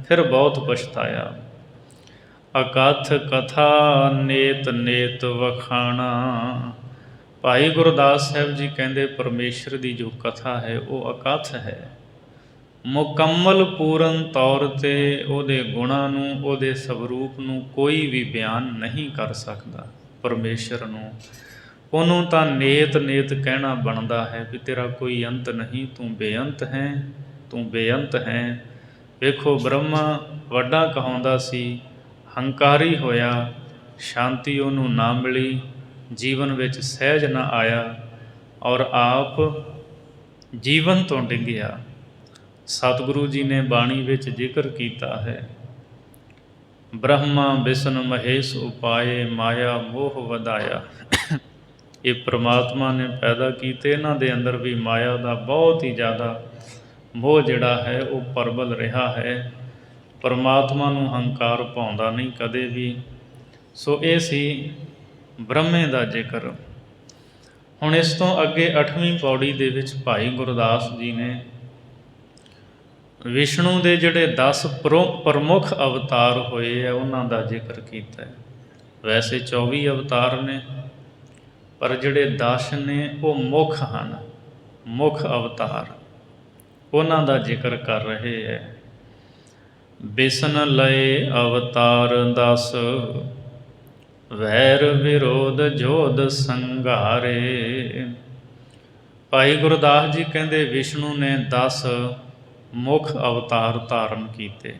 ਫਿਰ ਬਹੁਤ ਪਛਤਾਇਆ। ਅਕਥ ਕਥਾ ਨੇਤ ਨੇਤ ਵਖਾਣਾ। ਭਾਈ ਗੁਰਦਾਸ ਸਾਹਿਬ ਜੀ ਕਹਿੰਦੇ ਪਰਮੇਸ਼ਰ ਦੀ ਜੋ ਕਥਾ ਹੈ ਉਹ ਅਕਥ ਹੈ, ਮੁਕੰਮਲ ਪੂਰਨ ਤੌਰ 'ਤੇ ਉਹਦੇ ਗੁਣਾਂ ਨੂੰ, ਉਹਦੇ ਸਵਰੂਪ ਨੂੰ ਕੋਈ ਵੀ ਬਿਆਨ ਨਹੀਂ ਕਰ ਸਕਦਾ। ਪਰਮੇਸ਼ਰ ਨੂੰ ਉਹਨੂੰ ਤਾਂ ਨੇਤ ਨੇਤ ਕਹਿਣਾ ਬਣਦਾ ਹੈ ਵੀ ਤੇਰਾ ਕੋਈ ਅੰਤ ਨਹੀਂ, ਤੂੰ ਬੇਅੰਤ ਹੈ, ਤੂੰ ਬੇਅੰਤ ਹੈ। ਵੇਖੋ ਬ੍ਰਹਮਾ ਵੱਡਾ ਕਹਾਉਂਦਾ ਸੀ, ਹੰਕਾਰੀ ਹੋਇਆ, ਸ਼ਾਂਤੀ ਉਹਨੂੰ ਨਾ ਮਿਲੀ, ਜੀਵਨ ਵਿੱਚ ਸਹਿਜ ਨਾ ਆਇਆ ਔਰ ਆਪ ਜੀਵਨ ਤੋਂ ਡਿੱਗਿਆ। ਸਤਿਗੁਰੂ ਜੀ ਨੇ ਬਾਣੀ ਵਿੱਚ ਜ਼ਿਕਰ ਕੀਤਾ ਹੈ, ਬ੍ਰਹਮਾ ਵਿਸ਼ਨ ਮਹੇਸ਼ ਉਪਾਏ, ਮਾਇਆ ਮੋਹ ਵਧਾਇਆ। ਇਹ ਪ੍ਰਮਾਤਮਾ ਨੇ ਪੈਦਾ ਕੀਤੇ, ਇਹਨਾਂ ਦੇ ਅੰਦਰ ਵੀ ਮਾਇਆ ਦਾ ਬਹੁਤ ਹੀ ਜ਼ਿਆਦਾ ਮੋਹ ਜਿਹੜਾ ਹੈ ਉਹ ਪ੍ਰਬਲ ਰਿਹਾ ਹੈ। ਪਰਮਾਤਮਾ ਨੂੰ ਹੰਕਾਰ ਪਾਉਂਦਾ ਨਹੀਂ ਕਦੇ ਵੀ। ਸੋ ਇਹ ਸੀ ਬ੍ਰਹਮੇ ਦਾ ਜ਼ਿਕਰ। ਹੁਣ ਇਸ ਤੋਂ ਅੱਗੇ 8ਵੀਂ ਪੌੜੀ ਦੇ ਵਿੱਚ ਭਾਈ ਗੁਰਦਾਸ ਜੀ ਨੇ ਵਿਸ਼ਨੂੰ ਦੇ ਜਿਹੜੇ 10 ਪ੍ਰਮੁੱਖ ਅਵਤਾਰ ਹੋਏ ਆ ਉਹਨਾਂ ਦਾ ਜ਼ਿਕਰ ਕੀਤਾ ਹੈ। ਵੈਸੇ 24 ਅਵਤਾਰ ਨੇ, ਪਰ ਜਿਹੜੇ 10 ਨੇ ਉਹ ਮੁੱਖ ਹਨ, ਮੁੱਖ ਅਵਤਾਰ, ਉਹਨਾਂ ਦਾ ਜ਼ਿਕਰ ਕਰ ਰਹੇ ਹੈ। ਬਿਸ਼ਨ ਲਏ ਅਵਤਾਰ 10, ਵੈਰ ਵਿਰੋਧ ਜੋਧ ਸੰਘਾਰੇ। ਭਾਈ ਗੁਰਦਾਸ ਜੀ ਕਹਿੰਦੇ ਵਿਸ਼ਨੂੰ ਨੇ 10 ਮੁੱਖ ਅਵਤਾਰ ਧਾਰਨ ਕੀਤੇ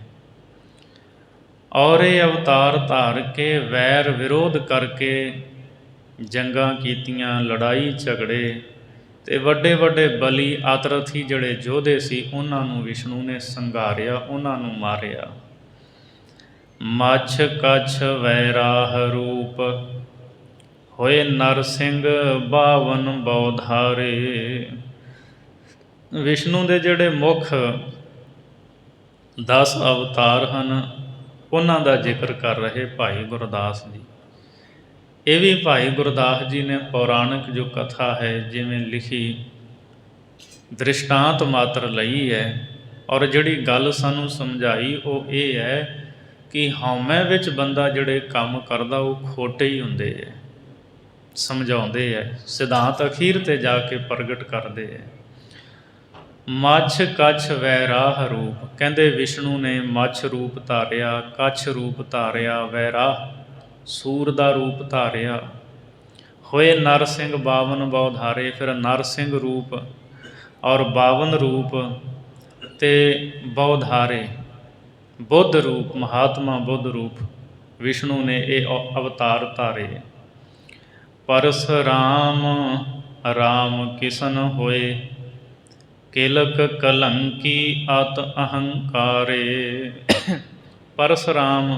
ਔਰ ਇਹ ਅਵਤਾਰ ਧਾਰ ਕੇ ਵੈਰ ਵਿਰੋਧ ਕਰਕੇ ਜੰਗਾਂ ਕੀਤੀਆਂ, ਲੜਾਈ ਝਗੜੇ, ਅਤੇ ਵੱਡੇ ਵੱਡੇ ਬਲੀ ਆਤਰਥੀ ਜਿਹੜੇ ਯੋਧੇ ਸੀ ਉਹਨਾਂ ਨੂੰ ਵਿਸ਼ਨੂੰ ਨੇ ਸੰਘਾਰਿਆ, ਉਹਨਾਂ ਨੂੰ ਮਾਰਿਆ। ਮੱਛ ਕੱਛ ਵੈਰਾਹ ਰੂਪ, ਹੋਏ ਨਰ ਸਿੰਘ 52 ਬਉਧਾਰੇ। ਵਿਸ਼ਨੂੰ ਦੇ ਜਿਹੜੇ ਮੁੱਖ 10 ਅਵਤਾਰ ਹਨ ਉਹਨਾਂ ਦਾ ਜ਼ਿਕਰ ਕਰ ਰਹੇ ਭਾਈ ਗੁਰਦਾਸ ਜੀ। ਇਹ ਵੀ ਭਾਈ ਗੁਰਦਾਸ ਜੀ ਨੇ ਪੌਰਾਣਿਕ ਜੋ ਕਥਾ ਹੈ ਜਿਵੇਂ ਲਿਖੀ, ਦ੍ਰਿਸ਼ਟਾਂਤ ਮਾਤਰ ਲਈ ਹੈ, ਔਰ ਜਿਹੜੀ ਗੱਲ ਸਾਨੂੰ ਸਮਝਾਈ ਉਹ ਇਹ ਹੈ ਕਿ ਹਉਮੈ ਵਿੱਚ ਬੰਦਾ ਜਿਹੜੇ ਕੰਮ ਕਰਦਾ ਉਹ ਖੋਟੇ ਹੀ ਹੁੰਦੇ ਹੈ, ਸਮਝਾਉਂਦੇ ਹੈ, ਸਿਧਾਂਤ ਅਖੀਰ 'ਤੇ ਜਾ ਕੇ ਪ੍ਰਗਟ ਕਰਦੇ ਹੈ। ਮੱਛ ਕੱਛ ਵੈਰਾਹ ਰੂਪ, ਕਹਿੰਦੇ ਵਿਸ਼ਨੂੰ ਨੇ ਮੱਛ ਰੂਪ ਧਾਰਿਆ, ਕੱਛ ਰੂਪ ਧਾਰਿਆ, ਵੈਰਾਹ ਸੂਰ ਦਾ ਰੂਪ ਧਾਰਿਆ। ਹੋਏ ਨਰ ਸਿੰਘ 52 ਬਉਧਾਰੇ, ਫਿਰ ਨਰ ਸਿੰਘ ਰੂਪ ਔਰ 52 ਰੂਪ ਅਤੇ ਬਉਧਾਰੇ, ਬੁੱਧ ਰੂਪ, ਮਹਾਤਮਾ ਬੁੱਧ ਰੂਪ ਵਿਸ਼ਨੂੰ ਨੇ ਇਹ ਅਵਤਾਰ ਧਾਰੇ। ਪਰਸਰਾਮ ਰਾਮ ਕਿਸ਼ਨ ਹੋਏ, ਕਿਲਕ ਕਲੰਕੀ ਅਤ ਅਹੰਕਾਰੇ। ਪਰਸਰਾਮ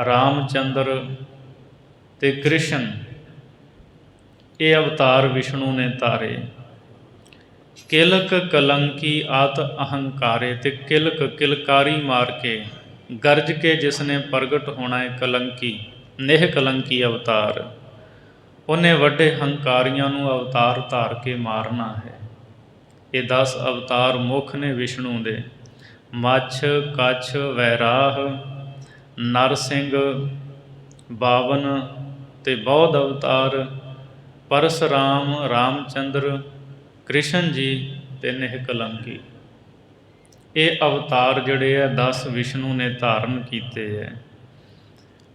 ਰਾਮਚੰਦਰ ਅਤੇ ਕ੍ਰਿਸ਼ਨ ਇਹ ਅਵਤਾਰ ਵਿਸ਼ਨੂੰ ਨੇ ਧਾਰੇ। ਕਿਲਕ ਕਲੰਕੀ ਆਤ ਅਹੰਕਾਰੇ, ਅਤੇ ਕਿਲਕ ਕਿਲਕਾਰੀ ਮਾਰ ਕੇ, ਗਰਜ ਕੇ ਜਿਸ ਨੇ ਪ੍ਰਗਟ ਹੋਣਾ ਹੈ, ਕਲੰਕੀ ਨਿਹ ਕਲੰਕੀ ਅਵਤਾਰ, ਉਹਨੇ ਵੱਡੇ ਹੰਕਾਰੀਆਂ ਨੂੰ ਅਵਤਾਰ ਧਾਰ ਕੇ ਮਾਰਨਾ ਹੈ। ਇਹ 10 ਅਵਤਾਰ ਮੁੱਖ ਨੇ ਵਿਸ਼ਨੂੰ ਦੇ, ਮੱਛ ਕੱਛ ਵੈਰਾਹ, ਨਰ ਸਿੰਘ 52 ਅਤੇ ਬੌਧ ਅਵਤਾਰ, ਪਰਸਰਾਮ, ਰਾਮਚੰਦਰ, ਕ੍ਰਿਸ਼ਨ ਜੀ ਅਤੇ ਨਿਹ ਕਲੰਕੀ। ਇਹ ਅਵਤਾਰ ਜਿਹੜੇ ਆ 10 ਵਿਸ਼ਨੂੰ ਨੇ ਧਾਰਨ ਕੀਤੇ ਹੈ।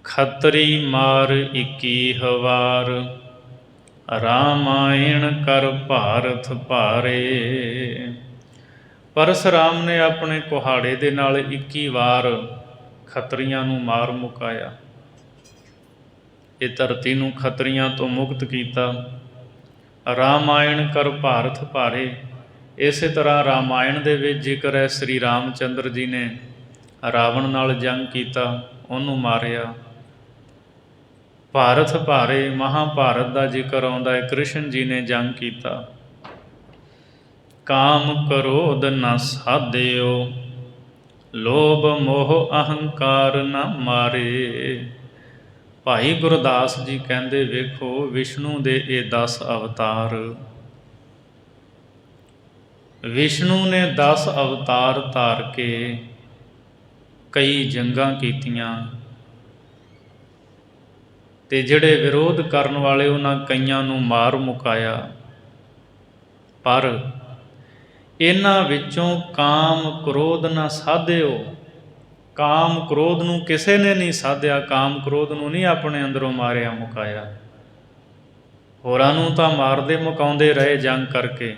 ਖੱਤਰੀ ਮਾਰ 21 ਵਾਰ, ਰਾਮਾਇਣ ਕਰ ਭਾਰਤ ਭਾਰੇ। ਪਰਸਰਾਮ ਨੇ ਆਪਣੇ ਕੁਹਾੜੇ ਦੇ ਨਾਲ 21 ਵਾਰ ਖੱਤਰੀਆਂ ਨੂੰ ਮਾਰ ਮੁਕਾਇਆ, ਇਹ ਧਰਤੀ ਨੂੰ ਖੱਤਰੀਆਂ ਤੋਂ ਮੁਕਤ ਕੀਤਾ। ਰਾਮਾਇਣ ਕਰ ਭਾਰਤ ਭਾਰੇ, ਇਸੇ ਤਰ੍ਹਾਂ ਰਾਮਾਇਣ ਦੇ ਵਿੱਚ ਜ਼ਿਕਰ ਹੈ ਸ੍ਰੀ ਰਾਮਚੰਦਰ ਜੀ ਨੇ ਰਾਵਣ ਨਾਲ ਜੰਗ ਕੀਤਾ, ਉਹਨੂੰ ਮਾਰਿਆ। ਭਾਰਤ ਭਾਰੇ, ਮਹਾਭਾਰਤ ਦਾ ਜ਼ਿਕਰ ਆਉਂਦਾ ਹੈ, ਕ੍ਰਿਸ਼ਨ ਜੀ ਨੇ ਜੰਗ ਕੀਤਾ। ਕਾਮ ਕ੍ਰੋਧ ਨ ਸਾਧਿਓ, ਲੋਭ ਮੋਹ ਅਹੰਕਾਰ ਨ ਮਾਰੇ। ਭਾਈ ਗੁਰਦਾਸ ਜੀ ਕਹਿੰਦੇ ਵੇਖੋ ਵਿਸ਼ਨੂੰ ਦੇ ਇਹ 10 ਅਵਤਾਰ ਵਿਸ਼ਨੂੰ ਨੇ 10 ਅਵਤਾਰ ਧਾਰ ਕੇ ਕਈ ਜੰਗਾਂ ਕੀਤੀਆਂ, ਤੇ ਜਿਹੜੇ ਵਿਰੋਧ ਕਰਨ ਵਾਲੇ ਉਹਨਾਂ ਕਈਆਂ ਨੂੰ ਮਾਰ ਮੁਕਾਇਆ। ਪਰ ਇਹਨਾਂ ਵਿੱਚੋਂ ਕਾਮ ਕ੍ਰੋਧ ਨਾ ਸਾਧਿਓ। ਕਾਮ ਕ੍ਰੋਧ ਨੂੰ ਕਿਸੇ ਨੇ ਨਹੀਂ ਸਾਧਿਆ, ਕਾਮ ਕ੍ਰੋਧ ਨੂੰ ਨਹੀਂ ਆਪਣੇ ਅੰਦਰੋਂ ਮਾਰਿਆ ਮੁਕਾਇਆ। ਹੋਰਾਂ ਨੂੰ ਤਾਂ ਮਾਰਦੇ ਮੁਕਾਉਂਦੇ ਰਹੇ ਜੰਗ ਕਰਕੇ,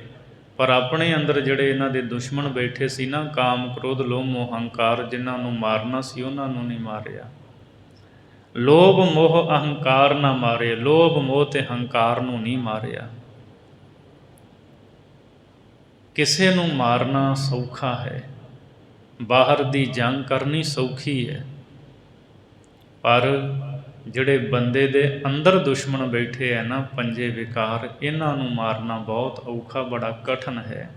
ਪਰ ਆਪਣੇ ਅੰਦਰ ਜਿਹੜੇ ਇਹਨਾਂ ਦੇ ਦੁਸ਼ਮਣ ਬੈਠੇ ਸੀ ਨਾ, ਕਾਮ ਕ੍ਰੋਧ ਲੋਭ ਮੋਹ ਹੰਕਾਰ, ਜਿਨ੍ਹਾਂ ਨੂੰ ਮਾਰਨਾ ਸੀ ਉਹਨਾਂ ਨੂੰ ਨਹੀਂ ਮਾਰਿਆ। ਲੋਭ ਮੋਹ ਅਹੰਕਾਰ ਨਾ ਮਾਰੇ, ਲੋਭ ਮੋਹ ਤੇ ਹੰਕਾਰ ਨੂੰ ਨਹੀਂ ਮਾਰਿਆ। ਕਿਸੇ ਨੂੰ ਮਾਰਨਾ ਸੌਖਾ ਹੈ, ਬਾਹਰ ਦੀ ਜੰਗ ਕਰਨੀ ਸੌਖੀ ਹੈ, ਪਰ ਜਿਹੜੇ ਬੰਦੇ ਦੇ ਅੰਦਰ ਦੁਸ਼ਮਣ ਬੈਠੇ ਹੈ ਨਾ, ਪੰਜੇ ਵਿਕਾਰ, ਇਹਨਾਂ ਨੂੰ ਮਾਰਨਾ ਬਹੁਤ ਔਖਾ, ਬੜਾ ਕਠਿਨ ਹੈ।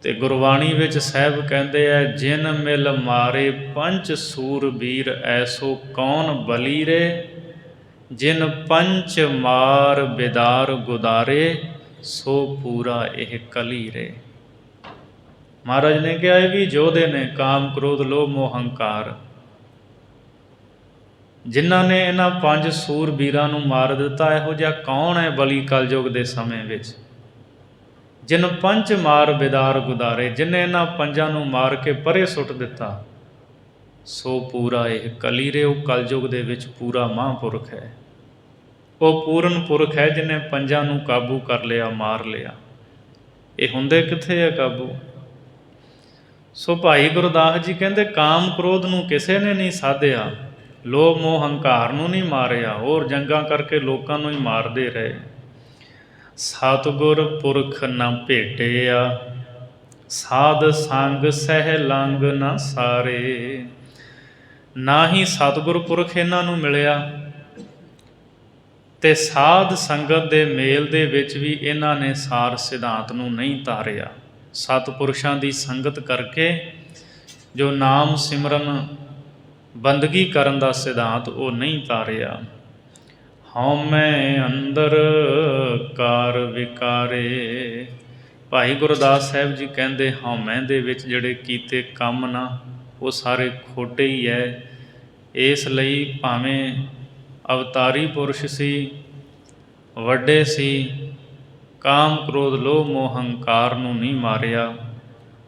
ਤੇ ਗੁਰਬਾਣੀ ਵਿੱਚ ਸਾਹਿਬ ਕਹਿੰਦੇ ਹੈ, ਜਿਨ ਮਿਲ ਮਾਰੇ ਪੰਚ ਸੂਰਬੀਰ ਐਸੋ ਕੌਣ ਬਲੀ ਰੇ, ਜਿਨ ਪੰਚ ਮਾਰ ਬਿਦਾਰ ਗੁਦਾਰੇ ਸੋ ਪੂਰਾ ਇਹ ਕਲੀ ਰੇ। ਮਹਾਰਾਜ ਨੇ ਕਿਹਾ ਇਹ ਵੀ ਯੋਧੇ ਨੇ, ਕਾਮ ਕ੍ਰੋਧ ਲੋਭ ਮੋਹ ਹੰਕਾਰ, ਜਿਨ੍ਹਾਂ ਨੇ ਇਹਨਾਂ ਪੰਜ ਸੂਰਬੀਰਾਂ ਨੂੰ ਮਾਰ ਦਿੱਤਾ। ਇਹੋ ਜਿਹਾ ਕੌਣ ਹੈ ਬਲੀ ਕਲਯੁਗ ਦੇ ਸਮੇਂ ਵਿੱਚ? ਜਿਨ ਪੰਚ ਮਾਰ ਬਿਦਾਰ ਗੁਦਾਰੇ, ਜਿਹਨੇ ਇਹਨਾਂ ਪੰਜਾਂ ਨੂੰ ਮਾਰ ਕੇ ਪਰੇ ਸੁੱਟ ਦਿੱਤਾ, ਸੋ ਪੂਰਾ ਇਹ ਕਲੀ ਰੇ। ਉਹ ਕਲਯੁਗ ਦੇ ਵਿੱਚ ਪੂਰਾ ਮਹਾਂਪੁਰਖ ਹੈ, ਉਹ ਪੂਰਨ ਪੁਰਖ ਹੈ, ਜਿਹਨੇ ਪੰਜਾਂ ਨੂੰ ਕਾਬੂ ਕਰ ਲਿਆ, ਮਾਰ ਲਿਆ। ਇਹ ਹੁੰਦੇ ਕਿੱਥੇ ਹੈ ਕਾਬੂ? ਸੋ ਭਾਈ ਗੁਰਦਾਸ ਜੀ ਕਹਿੰਦੇ ਕਾਮ ਕ੍ਰੋਧ ਨੂੰ ਕਿਸੇ ਨੇ ਨਹੀਂ ਸਾਧਿਆ, ਲੋਭ ਮੋਹ ਹੰਕਾਰ ਨੂੰ ਨਹੀਂ ਮਾਰਿਆ, ਹੋਰ ਜੰਗਾਂ ਕਰਕੇ ਲੋਕਾਂ ਨੂੰ ਹੀ ਮਾਰਦੇ ਰਹੇ। ਸਤਿਗੁਰ ਪੁਰਖ ਨਾ ਭੇਟਿਆ, ਸਾਧ ਸੰਗ ਸਹਿ ਲੰਗ ਨਾ ਸਾਰੇ। ਨਾ ਹੀ ਸਤਿਗੁਰ ਪੁਰਖ ਇਹਨਾਂ ਨੂੰ ਮਿਲਿਆ, ਤੇ ਸਾਧ ਸੰਗਤ ਦੇ ਮੇਲ ਦੇ ਵਿੱਚ ਵੀ ਇਹਨਾਂ ਨੇ ਸਾਰ ਸਿਧਾਂਤ ਨੂੰ ਨਹੀਂ ਧਾਰਿਆ। ਸਤਿਪੁਰਸ਼ਾਂ ਦੀ ਸੰਗਤ ਕਰਕੇ ਜੋ ਨਾਮ ਸਿਮਰਨ ਬੰਦਗੀ ਕਰਨ ਦਾ ਸਿਧਾਂਤ ਉਹ ਨਹੀਂ ਧਾਰਿਆ। ਹਉਮੈ ਅੰਦਰ ਕਾਰ ਵਿਕਾਰੇ। ਭਾਈ ਗੁਰਦਾਸ ਸਾਹਿਬ ਜੀ ਕਹਿੰਦੇ ਹਉਮੈ ਦੇ ਵਿੱਚ ਜਿਹੜੇ ਕੀਤੇ ਕੰਮ ਨਾ, ਉਹ ਸਾਰੇ ਖੋਟੇ ਹੀ ਹੈ। ਇਸ ਲਈ ਭਾਵੇਂ ਅਵਤਾਰੀ ਪੁਰਸ਼ ਸੀ, ਵੱਡੇ ਸੀ, ਕਾਮ ਕ੍ਰੋਧ ਲੋਭ ਮੋਹ ਹੰਕਾਰ ਨੂੰ ਨਹੀਂ ਮਾਰਿਆ।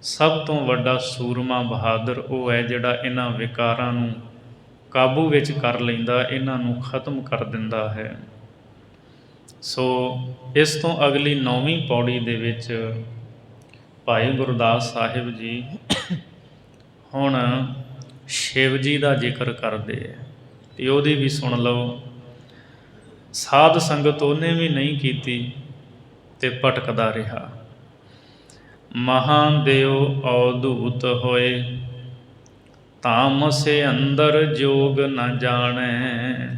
ਸਭ ਤੋਂ ਵੱਡਾ ਸੂਰਮਾ ਬਹਾਦਰ ਉਹ ਹੈ ਜਿਹੜਾ ਇਹਨਾਂ ਵਿਕਾਰਾਂ ਨੂੰ ਕਾਬੂ ਵਿੱਚ ਕਰ ਲੈਂਦਾ, ਇਹਨਾਂ ਨੂੰ ਖਤਮ ਕਰ ਦਿੰਦਾ ਹੈ। ਸੋ ਇਸ ਤੋਂ ਅਗਲੀ 9ਵੀਂ ਪੌੜੀ ਦੇ ਵਿੱਚ ਭਾਈ ਗੁਰਦਾਸ ਸਾਹਿਬ ਜੀ ਹੁਣ ਸ਼ਿਵ ਜੀ ਦਾ ਜ਼ਿਕਰ ਕਰਦੇ ਹੈ, ਅਤੇ ਉਹਦੀ ਵੀ ਸੁਣ ਲਓ। ਸਾਧ ਸੰਗਤ ਉਹਨੇ ਵੀ ਨਹੀਂ ਕੀਤੀ ਤੇ ਭਟਕਦਾ ਰਿਹਾ। ਮਹਾਦੇਵ ਅਵਧੂਤ ਹੋਏ, ਤਾਮਸੇ ਅੰਦਰ ਜੋਗ ਨ ਜਾਣੈ।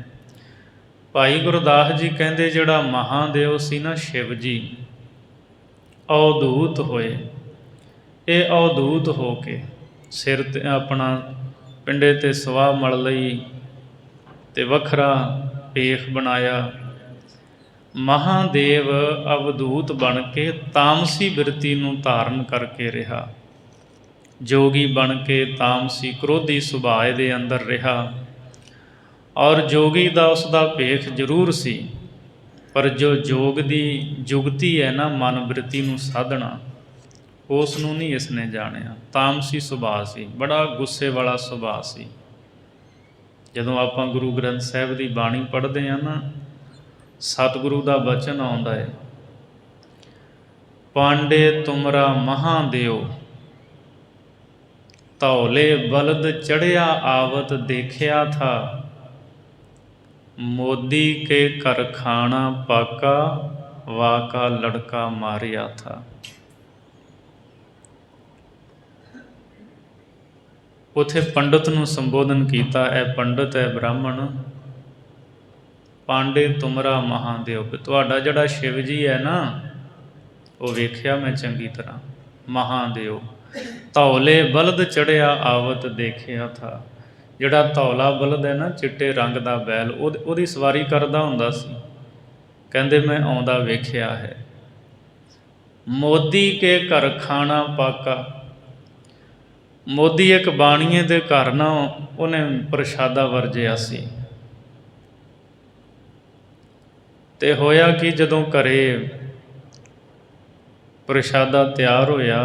ਭਾਈ ਗੁਰਦਾਸ ਜੀ ਕਹਿੰਦੇ ਜਿਹੜਾ ਮਹਾਦੇਵ ਸੀ ਨਾ ਸ਼ਿਵ ਜੀ, ਅਵਧੂਤ ਹੋਏ। ਇਹ ਅਵਧੂਤ ਹੋ ਕੇ ਸਿਰ 'ਤੇ ਆਪਣਾ ਪਿੰਡੇ 'ਤੇ ਸਵਾਹ ਮਲ ਲਈ ਤੇ ਵੱਖਰਾ ਭੇਖ ਬਣਾਇਆ। ਮਹਾਦੇਵ ਅਵਧੂਤ ਬਣ ਕੇ ਤਾਮਸੀ ਬਿਰਤੀ ਨੂੰ ਧਾਰਨ ਕਰਕੇ ਰਿਹਾ। ਜੋਗੀ ਬਣ ਕੇ ਤਾਮਸੀ ਕ੍ਰੋਧੀ ਸੁਭਾਅ ਦੇ ਅੰਦਰ ਰਿਹਾ। ਔਰ ਜੋਗੀ ਦਾ ਉਸ ਦਾ ਭੇਖ ਜ਼ਰੂਰ ਸੀ, ਪਰ ਜੋ ਜੋਗ ਦੀ ਜੁਗਤੀ ਹੈ ਨਾ, ਮਨ ਬਿਰਤੀ ਨੂੰ ਸਾਧਣਾ, ਉਸ ਨੂੰ ਨਹੀਂ ਇਸ ਨੇ ਜਾਣਿਆ। ਤਾਮਸੀ ਸੁਭਾਅ ਸੀ, ਬੜਾ ਗੁੱਸੇ ਵਾਲਾ ਸੁਭਾਅ ਸੀ। ਜਦੋਂ ਆਪਾਂ ਗੁਰੂ ਗ੍ਰੰਥ ਸਾਹਿਬ ਦੀ ਬਾਣੀ ਪੜ੍ਹਦੇ ਹਾਂ ਨਾ, ਸਤਿਗੁਰੂ ਦਾ ਬਚਨ ਆਉਂਦਾ ਹੈ, ਪਾਂਡੇ ਤੁਮਰਾ ਮਹਾਦੇਵ, ਧੌਲੇ ਬਲਦ ਚੜ੍ਹਿਆ ਆਵਤ ਦੇਖਿਆ ਥਾ, ਮੋਦੀ ਕੇ ਕਰਖਾਣਾ ਪਾਕਾ, ਵਾਕਾ ਲੜਕਾ ਮਾਰਿਆ ਥਾ। ਉੱਥੇ ਪੰਡਤ ਨੂੰ ਸੰਬੋਧਨ ਕੀਤਾ। ਇਹ ਪੰਡਤ ਹੈ ਬ੍ਰਾਹਮਣ। ਪਾਂਡੇ ਤੁਮਰਾ ਮਹਾਦੇਵ, ਤੁਹਾਡਾ ਜਿਹੜਾ ਸ਼ਿਵ ਜੀ ਹੈ ਨਾ, ਉਹ ਵੇਖਿਆ ਮੈਂ ਚੰਗੀ ਤਰ੍ਹਾਂ। ਮਹਾਦੇਵ ਧੌਲੇ ਬਲਦ ਚੜ੍ਹਿਆ ਆਵਤ ਦੇਖਿਆ ਥਾ। ਜਿਹੜਾ ਧੌਲਾ ਬਲਦ ਹੈ ਨਾ, ਚਿੱਟੇ ਰੰਗ ਦਾ ਬੈਲ, ਉਹਦੀ ਸਵਾਰੀ ਕਰਦਾ ਹੁੰਦਾ ਸੀ। ਕਹਿੰਦੇ ਮੈਂ ਆਉਂਦਾ ਵੇਖਿਆ ਹੈ। ਮੋਦੀ ਕੇ ਘਰ ਖਾਣਾ ਪਾਕਾ। ਮੋਦੀ ਇੱਕ ਬਾਣੀਏ ਦੇ ਘਰ ਨਾ ਉਹਨੇ ਪ੍ਰਸ਼ਾਦਾ ਵਰਜਿਆ ਸੀ। ਤੇ ਹੋਇਆ ਕਿ ਜਦੋਂ ਘਰੇ ਪ੍ਰਸ਼ਾਦਾ ਤਿਆਰ ਹੋਇਆ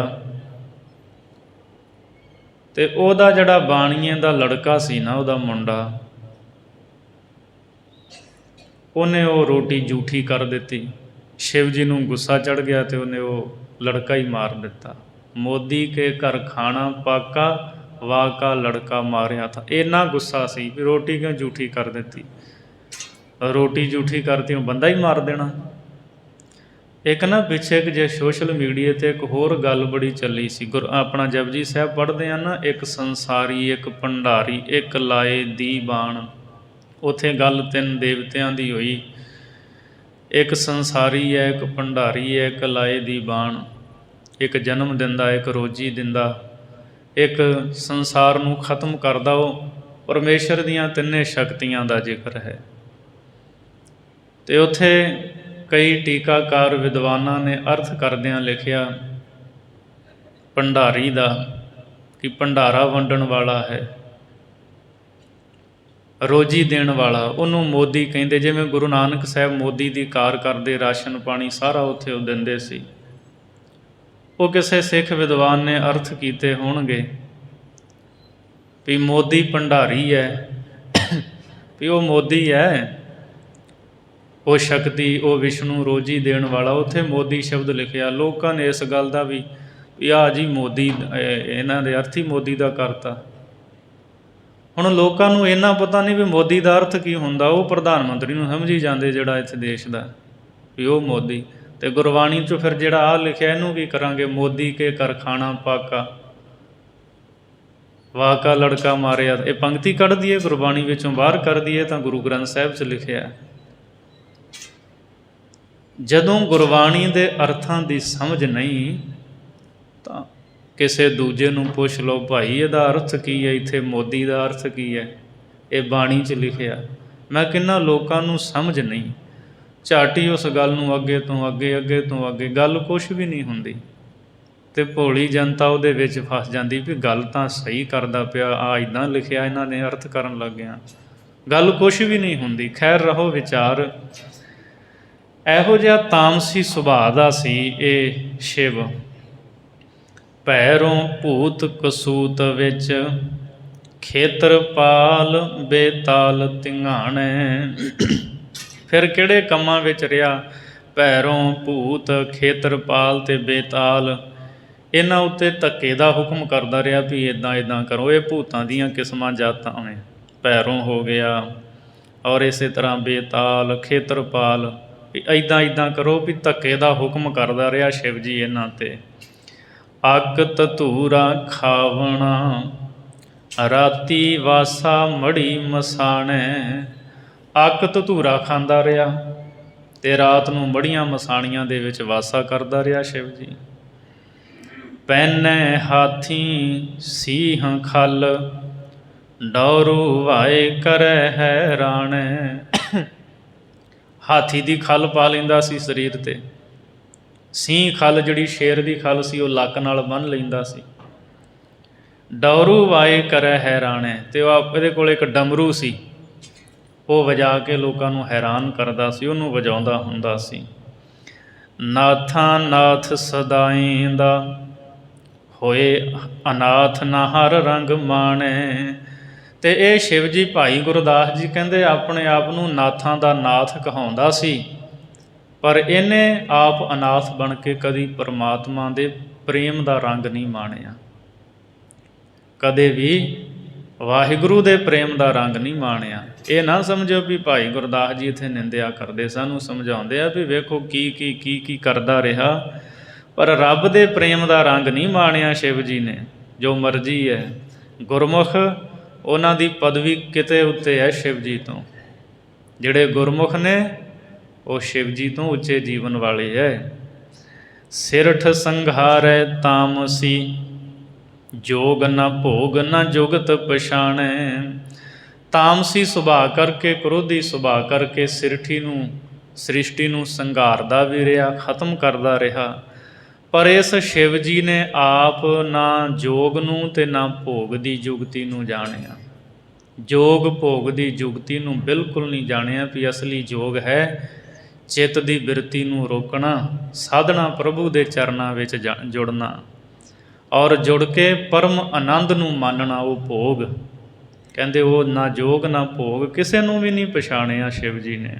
ਤੇ ਉਹਦਾ ਜਿਹੜਾ ਬਾਣੀਏ ਦਾ ਲੜਕਾ ਸੀ ਨਾ, ਉਹਦਾ ਮੁੰਡਾ, ਉਹਨੇ ਉਹ ਰੋਟੀ ਜੂਠੀ ਕਰ ਦਿੱਤੀ। ਸ਼ਿਵ ਜੀ ਨੂੰ ਗੁੱਸਾ ਚੜ ਗਿਆ ਤੇ ਉਹਨੇ ਉਹ ਲੜਕਾ ਹੀ ਮਾਰ ਦਿੱਤਾ। ਮੋਦੀ ਕੇ ਘਰ ਖਾਣਾ ਪਾਕਾ, ਵਾਹ ਕਾ ਲੜਕਾ ਮਾਰਿਆ ਥਾ। ਇੰਨਾ ਗੁੱਸਾ ਸੀ ਵੀ ਰੋਟੀ ਕਿਉਂ ਜੂਠੀ ਕਰ ਦਿੱਤੀ, ਰੋਟੀ ਜੂਠੀ ਕਰਤੀ ਉਹ ਬੰਦਾ ਹੀ ਮਾਰ ਦੇਣਾ। ਇੱਕ ਨਾ ਪਿੱਛੇ ਇੱਕ ਜੇ ਸੋਸ਼ਲ ਮੀਡੀਆ 'ਤੇ ਇੱਕ ਹੋਰ ਗੱਲ ਬੜੀ ਚੱਲੀ ਸੀ। ਆਪਣਾ ਜਪਜੀ ਸਾਹਿਬ ਪੜ੍ਹਦੇ ਆ ਨਾ, ਇੱਕ ਸੰਸਾਰੀ, ਇੱਕ ਭੰਡਾਰੀ, ਇੱਕ ਲਾਏ ਦੀ ਬਾਣ। ਉੱਥੇ ਗੱਲ ਤਿੰਨ ਦੇਵਤਿਆਂ ਦੀ ਹੋਈ। ਇੱਕ ਸੰਸਾਰੀ ਹੈ, ਇੱਕ ਭੰਡਾਰੀ ਹੈ, ਇੱਕ ਲਾਏ ਦੀ ਬਾਣ। ਇੱਕ ਜਨਮ ਦਿੰਦਾ, ਇੱਕ ਰੋਜੀ ਦਿੰਦਾ, ਇੱਕ ਸੰਸਾਰ ਨੂੰ ਖਤਮ ਕਰਦਾ। ਉਹ ਪਰਮੇਸ਼ਰ ਦੀਆਂ ਤਿੰਨੇ ਸ਼ਕਤੀਆਂ ਦਾ ਜ਼ਿਕਰ ਹੈ। ਅਤੇ ਉੱਥੇ ਕਈ ਟੀਕਾਕਾਰ ਵਿਦਵਾਨਾਂ ਨੇ ਅਰਥ ਕਰਦਿਆਂ ਲਿਖਿਆ ਭੰਡਾਰੀ ਦਾ ਕਿ ਭੰਡਾਰਾ ਵੰਡਣ ਵਾਲਾ ਹੈ, ਰੋਜੀ ਦੇਣ ਵਾਲਾ। ਉਹਨੂੰ ਮੋਦੀ ਕਹਿੰਦੇ। ਜਿਵੇਂ ਗੁਰੂ ਨਾਨਕ ਸਾਹਿਬ ਮੋਦੀ ਦੀ ਕਾਰ ਕਰਦੇ, ਰਾਸ਼ਨ ਪਾਣੀ ਸਾਰਾ ਉੱਥੇ ਉਹ ਦਿੰਦੇ ਸੀ। ਉਹ ਕਿਸੇ ਸਿੱਖ ਵਿਦਵਾਨ ਨੇ ਅਰਥ ਕੀਤੇ ਹੋਣਗੇ ਵੀ ਮੋਦੀ ਭੰਡਾਰੀ ਹੈ, ਵੀ ਉਹ ਮੋਦੀ ਹੈ, ਉਹ ਸ਼ਕਤੀ, ਉਹ ਵਿਸ਼ਨੂੰ ਰੋਜੀ ਦੇਣ ਵਾਲਾ। ਉੱਥੇ ਮੋਦੀ ਸ਼ਬਦ ਲਿਖਿਆ। ਲੋਕਾਂ ਨੇ ਇਸ ਗੱਲ ਦਾ ਵੀ ਆਹ ਜੀ ਮੋਦੀ, ਇਹਨਾਂ ਦੇ ਅਰਥ ਹੀ ਮੋਦੀ ਦਾ ਕਰਤਾ। ਹੁਣ ਲੋਕਾਂ ਨੂੰ ਇੰਨਾ ਪਤਾ ਨਹੀਂ ਵੀ ਮੋਦੀ ਦਾ ਅਰਥ ਕੀ ਹੁੰਦਾ। ਉਹ ਪ੍ਰਧਾਨ ਮੰਤਰੀ ਨੂੰ ਸਮਝੀ ਜਾਂਦੇ ਜਿਹੜਾ ਇੱਥੇ ਦੇਸ਼ ਦਾ, ਵੀ ਉਹ ਮੋਦੀ। ਅਤੇ ਗੁਰਬਾਣੀ 'ਚੋਂ ਫਿਰ ਜਿਹੜਾ ਆਹ ਲਿਖਿਆ ਇਹਨੂੰ ਕੀ ਕਰਾਂਗੇ, ਮੋਦੀ ਕੇ ਘਰ ਖਾਣਾ ਪਾਕਾ, ਵਾਹ ਕਾ ਲੜਕਾ ਮਾਰਿਆ। ਇਹ ਪੰਕਤੀ ਕੱਢ ਦਈਏ ਗੁਰਬਾਣੀ ਵਿੱਚੋਂ ਬਾਹਰ ਕਰ ਦਈਏ ਤਾਂ ਗੁਰੂ ਗ੍ਰੰਥ ਸਾਹਿਬ 'ਚ ਲਿਖਿਆ। ਜਦੋਂ ਗੁਰਬਾਣੀ ਦੇ ਅਰਥਾਂ ਦੀ ਸਮਝ ਨਹੀਂ ਤਾਂ ਕਿਸੇ ਦੂਜੇ ਨੂੰ ਪੁੱਛ ਲਓ, ਭਾਈ ਇਹਦਾ ਅਰਥ ਕੀ ਹੈ, ਇੱਥੇ ਮੋਦੀ ਦਾ ਅਰਥ ਕੀ ਹੈ, ਇਹ ਬਾਣੀ 'ਚ ਲਿਖਿਆ। ਮੈਂ ਕਹਿੰਦਾ ਲੋਕਾਂ ਨੂੰ ਸਮਝ ਨਹੀਂ, ਝੱਟ ਹੀ ਉਸ ਗੱਲ ਨੂੰ ਅੱਗੇ ਤੋਂ ਅੱਗੇ, ਅੱਗੇ ਤੋਂ ਅੱਗੇ, ਗੱਲ ਕੁਛ ਵੀ ਨਹੀਂ ਹੁੰਦੀ। ਅਤੇ ਭੋਲੀ ਜਨਤਾ ਉਹਦੇ ਵਿੱਚ ਫਸ ਜਾਂਦੀ ਵੀ ਗੱਲ ਤਾਂ ਸਹੀ ਕਰਦਾ ਪਿਆ, ਆ ਇੱਦਾਂ ਲਿਖਿਆ ਇਹਨਾਂ ਨੇ, ਅਰਥ ਕਰਨ ਲੱਗ ਗਿਆ। ਗੱਲ ਕੁਛ ਵੀ ਨਹੀਂ ਹੁੰਦੀ। ਖੈਰ ਰਹੋ ਵਿਚਾਰ। ਇਹੋ ਜਿਹਾ ਤਾਮਸੀ ਸੁਭਾਅ ਦਾ ਸੀ ਇਹ ਸ਼ਿਵ। ਭੈਰੋਂ ਭੂਤ ਕਸੂਤ ਵਿੱਚ, ਖੇਤਰਪਾਲ ਬੇਤਾਲ ਧਿਆਣੇ। ਫਿਰ ਕਿਹੜੇ ਕੰਮਾਂ ਵਿੱਚ ਰਿਹਾ? ਭੈਰੋਂ ਭੂਤ, ਖੇਤਰਪਾਲ ਅਤੇ ਬੇਤਾਲ, ਇਹਨਾਂ ਉੱਤੇ ਧੱਕੇ ਦਾ ਹੁਕਮ ਕਰਦਾ ਰਿਹਾ ਵੀ ਇੱਦਾਂ ਇੱਦਾਂ ਕਰੋ। ਇਹ ਭੂਤਾਂ ਦੀਆਂ ਕਿਸਮਾਂ ਜਾਤਾਂ ਨੇ। ਭੈਰੋਂ ਹੋ ਗਿਆ ਔਰ ਇਸੇ ਤਰ੍ਹਾਂ ਬੇਤਾਲ, ਖੇਤਰਪਾਲ, ਵੀ ਇੱਦਾਂ ਇੱਦਾਂ ਕਰੋ, ਵੀ ਧੱਕੇ ਦਾ ਹੁਕਮ ਕਰਦਾ ਰਿਹਾ ਸ਼ਿਵ ਜੀ ਇਹਨਾਂ 'ਤੇ। ਅੱਗ ਧਤੂਰਾ ਖਾਵਣਾ, ਰਾਤੀ ਵਾਸਾ ਮੜੀ ਮਸਾਣੇ। ਅੱਗ ਧਤੂਰਾ ਖਾਂਦਾ ਰਿਹਾ ਅਤੇ ਰਾਤ ਨੂੰ ਮੜੀਆਂ ਮਸਾਣੀਆਂ ਦੇ ਵਿੱਚ ਵਾਸਾ ਕਰਦਾ ਰਿਹਾ ਸ਼ਿਵ ਜੀ। ਪੈਨੇ ਹਾਥੀ ਸੀਹ ਖਲ, ਡੌਰੂ ਵਾਏ ਕਰੈ ਹੈਰਾਣੇ। ਹਾਥੀ ਦੀ ਖਲ ਪਾ ਲੈਂਦਾ ਸੀ ਸਰੀਰ 'ਤੇ। ਸੀਹ ਖਲ ਜਿਹੜੀ ਸ਼ੇਰ ਦੀ ਖਲ ਸੀ ਉਹ ਲੱਕ ਨਾਲ ਬੰਨ੍ਹ ਲੈਂਦਾ ਸੀ। ਡੌਰੂ ਵਾਏ ਕਰੈ ਹੈਰਾਣੇ, ਅਤੇ ਉਹ ਇਹਦੇ ਕੋਲ ਇੱਕ ਡਮਰੂ ਸੀ, ਉਹ ਵਜਾ ਕੇ ਲੋਕਾਂ ਨੂੰ ਹੈਰਾਨ ਕਰਦਾ ਸੀ, ਉਹਨੂੰ ਵਜਾਉਂਦਾ ਹੁੰਦਾ ਸੀ। ਨਾਥਾਂ ਨਾਥ ਸਦਾਈ ਦਾ, ਹੋਏ ਅਨਾਥ ਨਾ ਹਰ ਰੰਗ ਮਾਣੇ। ਅਤੇ ਇਹ ਸ਼ਿਵ ਜੀ, ਭਾਈ ਗੁਰਦਾਸ ਜੀ ਕਹਿੰਦੇ ਆਪਣੇ ਆਪ ਨੂੰ ਨਾਥਾਂ ਦਾ ਨਾਥ ਕਹਾਉਂਦਾ ਸੀ, ਪਰ ਇਹਨੇ ਆਪ ਅਨਾਥ ਬਣ ਕੇ ਕਦੀ ਪਰਮਾਤਮਾ ਦੇ ਪ੍ਰੇਮ ਦਾ ਰੰਗ ਨਹੀਂ ਮਾਣਿਆ, ਕਦੇ ਵੀ ਵਾਹਿਗੁਰੂ ਦੇ ਪ੍ਰੇਮ ਦਾ ਰੰਗ ਨਹੀਂ ਮਾਣਿਆ। ਇਹ ਨਾ ਸਮਝੋ ਵੀ ਭਾਈ ਗੁਰਦਾਸ ਜੀ ਇੱਥੇ ਨਿੰਦਿਆ ਕਰਦੇ, ਸਾਨੂੰ ਸਮਝਾਉਂਦੇ ਆ ਵੀ ਵੇਖੋ ਕੀ ਕਰਦਾ ਰਿਹਾ, ਪਰ ਰੱਬ ਦੇ ਪ੍ਰੇਮ ਦਾ ਰੰਗ ਨਹੀਂ ਮਾਣਿਆ ਸ਼ਿਵ ਜੀ ਨੇ। ਜੋ ਮਰਜ਼ੀ ਹੈ, ਗੁਰਮੁਖ ਉਹਨਾਂ ਦੀ ਪਦਵੀ ਕਿਤੇ ਉੱਤੇ ਹੈ ਸ਼ਿਵ ਜੀ ਤੋਂ। ਜਿਹੜੇ ਗੁਰਮੁਖ ਨੇ ਉਹ ਸ਼ਿਵ ਜੀ ਤੋਂ ਉੱਚੇ ਜੀਵਨ ਵਾਲੇ ਹੈ। ਸਿਰਠ ਸੰਘਾਰੈ ਤਾਮਸੀ, ਜੋਗ ਨਾ ਭੋਗ ਨਾ ਜੁਗਤ ਪਛਾਣੈ। ਤਾਮਸੀ ਸੁਭਾਅ ਕਰਕੇ, ਕ੍ਰੋਧੀ ਸੁਭਾਅ ਕਰਕੇ ਸ੍ਰਿਸ਼ਟੀ ਨੂੰ ਸੰਘਾਰਦਾ ਵੀ ਰਿਹਾ, ਖਤਮ ਕਰਦਾ ਰਿਹਾ। ਪਰ ਇਸ ਸ਼ਿਵ ਜੀ ਨੇ ਆਪ ਨਾ ਜੋਗ ਨੂੰ ਤੇ ਨਾ ਭੋਗ ਦੀ ਜੁਗਤੀ ਨੂੰ ਜਾਣਿਆ। ਜੋਗ ਭੋਗ ਦੀ ਜੁਗਤੀ ਨੂੰ ਬਿਲਕੁਲ ਨਹੀਂ ਜਾਣਿਆ ਵੀ ਅਸਲੀ ਜੋਗ ਹੈ ਚਿੱਤ ਦੀ ਬਿਰਤੀ ਨੂੰ ਰੋਕਣਾ, ਸਾਧਨਾ ਪ੍ਰਭੂ ਦੇ ਚਰਨਾਂ ਵਿੱਚ ਜੁੜਨਾ ਔਰ ਜੁੜ ਕੇ ਪਰਮ ਆਨੰਦ ਨੂੰ ਮਾਨਣਾ। ਉਹ ਭੋਗ ਕਹਿੰਦੇ ਉਹ ਨਾ ਜੋਗ ਨਾ ਭੋਗ ਕਿਸੇ ਨੂੰ ਵੀ ਨਹੀਂ ਪਛਾਣਿਆ ਸ਼ਿਵ ਜੀ ਨੇ।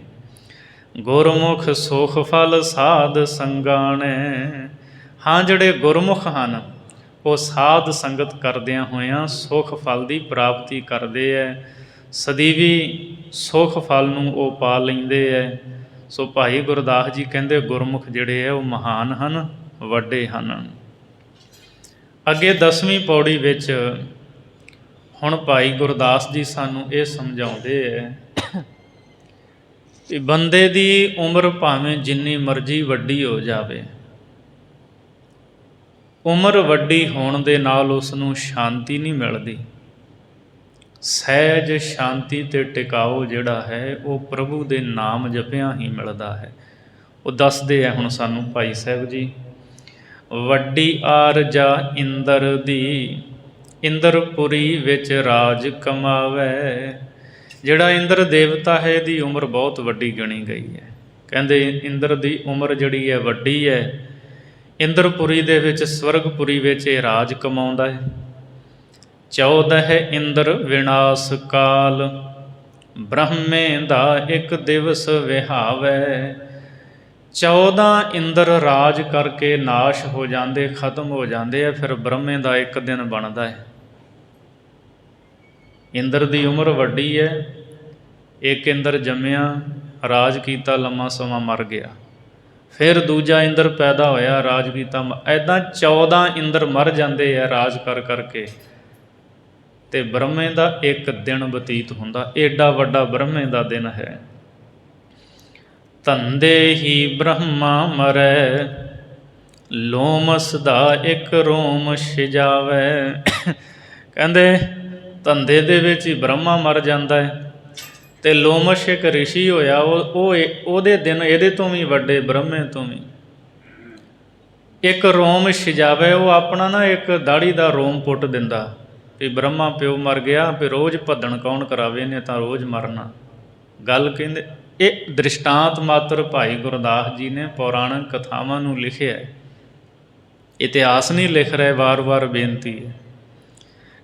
ਗੁਰਮੁਖ ਸੁਖ ਫਲ ਸਾਧ ਸੰਗਾਣੈ। ਹਾਂ, ਜਿਹੜੇ ਗੁਰਮੁਖ ਹਨ ਉਹ ਸਾਧ ਸੰਗਤ ਕਰਦਿਆਂ ਹੋਇਆਂ ਸੁਖ ਫਲ ਦੀ ਪ੍ਰਾਪਤੀ ਕਰਦੇ ਹੈ, ਸਦੀਵੀ ਸੁਖ ਫਲ ਨੂੰ ਉਹ ਪਾ ਲੈਂਦੇ ਹੈ। ਸੋ ਭਾਈ ਗੁਰਦਾਸ ਜੀ ਕਹਿੰਦੇ ਗੁਰਮੁਖ ਜਿਹੜੇ ਹੈ ਉਹ ਮਹਾਨ ਹਨ, ਵੱਡੇ ਹਨ। ਅੱਗੇ 10ਵੀਂ ਪੌੜੀ ਵਿੱਚ ਹੁਣ ਭਾਈ ਗੁਰਦਾਸ ਜੀ ਸਾਨੂੰ ਇਹ ਸਮਝਾਉਂਦੇ ਹੈ ਕਿ ਬੰਦੇ ਦੀ ਉਮਰ ਭਾਵੇਂ ਜਿੰਨੀ ਮਰਜ਼ੀ ਵੱਡੀ ਹੋ ਜਾਵੇ, ਉਮਰ ਵੱਡੀ ਹੋਣ ਦੇ ਨਾਲ ਉਸ ਨੂੰ ਸ਼ਾਂਤੀ ਨਹੀਂ ਮਿਲਦੀ। ਸਹਿਜ ਸ਼ਾਂਤੀ ਤੇ ਟਿਕਾਓ ਜਿਹੜਾ ਹੈ ਉਹ ਪ੍ਰਭੂ ਦੇ ਨਾਮ ਜਪਿਆਂ ਹੀ ਮਿਲਦਾ ਹੈ। ਉਹ ਦੱਸਦੇ ਹੈ ਹੁਣ ਸਾਨੂੰ ਭਾਈ ਸਾਹਿਬ ਜੀ, ਵੱਡੀ ਆਰਜਾ ਇੰਦਰ ਦੀ, ਇੰਦਰਪੁਰੀ ਵਿੱਚ ਰਾਜ ਕਮਾਵੇ। ਜਿਹੜਾ ਇੰਦਰ ਦੇਵਤਾ ਹੈ ਇਹਦੀ ਉਮਰ ਬਹੁਤ ਵੱਡੀ ਗਿਣੀ ਗਈ ਹੈ। ਕਹਿੰਦੇ ਇੰਦਰ ਦੀ ਉਮਰ ਜਿਹੜੀ ਹੈ ਵੱਡੀ ਹੈ। ਇੰਦਰਪੁਰੀ ਦੇ ਵਿੱਚ, ਸਵਰਗਪੁਰੀ ਵਿੱਚ ਇਹ ਰਾਜ ਕਮਾਉਂਦਾ ਹੈ। 14 ਇੰਦਰ ਵਿਨਾਸ਼ ਕਾਲ, ਬ੍ਰਹਮੇ ਦਾ ਇੱਕ ਦਿਵਸ ਵਿਹਾਵੇ। 14 ਇੰਦਰ ਰਾਜ ਕਰਕੇ ਨਾਸ਼ ਹੋ ਜਾਂਦੇ, ਖਤਮ ਹੋ ਜਾਂਦੇ ਆ, ਫਿਰ ਬ੍ਰਹਮੇ ਦਾ ਇੱਕ ਦਿਨ ਬਣਦਾ ਹੈ। ਇੰਦਰ ਦੀ ਉਮਰ ਵੱਡੀ ਹੈ। ਇੱਕ ਇੰਦਰ ਜੰਮਿਆ, ਰਾਜ ਕੀਤਾ, ਲੰਮਾ ਸਮਾਂ ਮਰ ਗਿਆ। ਫਿਰ ਦੂਜਾ ਇੰਦਰ ਪੈਦਾ ਹੋਇਆ, ਰਾਜ ਕੀਤਾ। ਇੱਦਾਂ 14 ਇੰਦਰ ਮਰ ਜਾਂਦੇ ਆ ਰਾਜ ਕਰ ਕਰਕੇ, ਅਤੇ ਬ੍ਰਹਮੇ ਦਾ ਇੱਕ ਦਿਨ ਬਤੀਤ ਹੁੰਦਾ। ਏਡਾ ਵੱਡਾ ਬ੍ਰਹਮੇ ਦਾ ਦਿਨ ਹੈ। ਧੰਦੇ ਹੀ ਬ੍ਰਹਮਾ ਮਰੈ, ਲੋਮਸ ਦਾ ਇੱਕ ਰੋਮ ਸਿਜਾਵੇ। ਕਹਿੰਦੇ ਧੰਦੇ ਦੇ ਵਿੱਚ ਹੀ ਬ੍ਰਹਮਾ ਮਰ ਜਾਂਦਾ ਹੈ, ਅਤੇ ਲੋਮਸ਼ ਇੱਕ ਰਿਸ਼ੀ ਹੋਇਆ, ਉਹਦੇ ਦਿਨ ਇਹਦੇ ਤੋਂ ਵੀ ਵੱਡੇ, ਬ੍ਰਹਮੇ ਤੋਂ ਵੀ। ਇੱਕ ਰੋਮ ਸਿਜਾਵੇ, ਉਹ ਆਪਣਾ ਨਾ ਇੱਕ ਦਾੜੀ ਦਾ ਰੋਮ ਪੁੱਟ ਦਿੰਦਾ ਵੀ ਬ੍ਰਹਮਾ ਪਿਓ ਮਰ ਗਿਆ, ਵੀ ਰੋਜ਼ ਭੱਦਣ ਕੌਣ ਕਰਾਵੇ, ਨੇ ਤਾਂ ਰੋਜ਼ ਮਰਨਾ। ਗੱਲ ਕਹਿੰਦੇ ਇਹ ਦ੍ਰਿਸ਼ਟਾਂਤ ਮਾਤਰ ਭਾਈ ਗੁਰਦਾਸ ਜੀ ਨੇ ਪੌਰਾਣਿਕ ਕਥਾਵਾਂ ਨੂੰ ਲਿਖਿਆ, ਇਤਿਹਾਸ ਨਹੀਂ ਲਿਖ ਰਹੇ। ਵਾਰ-ਵਾਰ ਬੇਨਤੀ ਹੈ।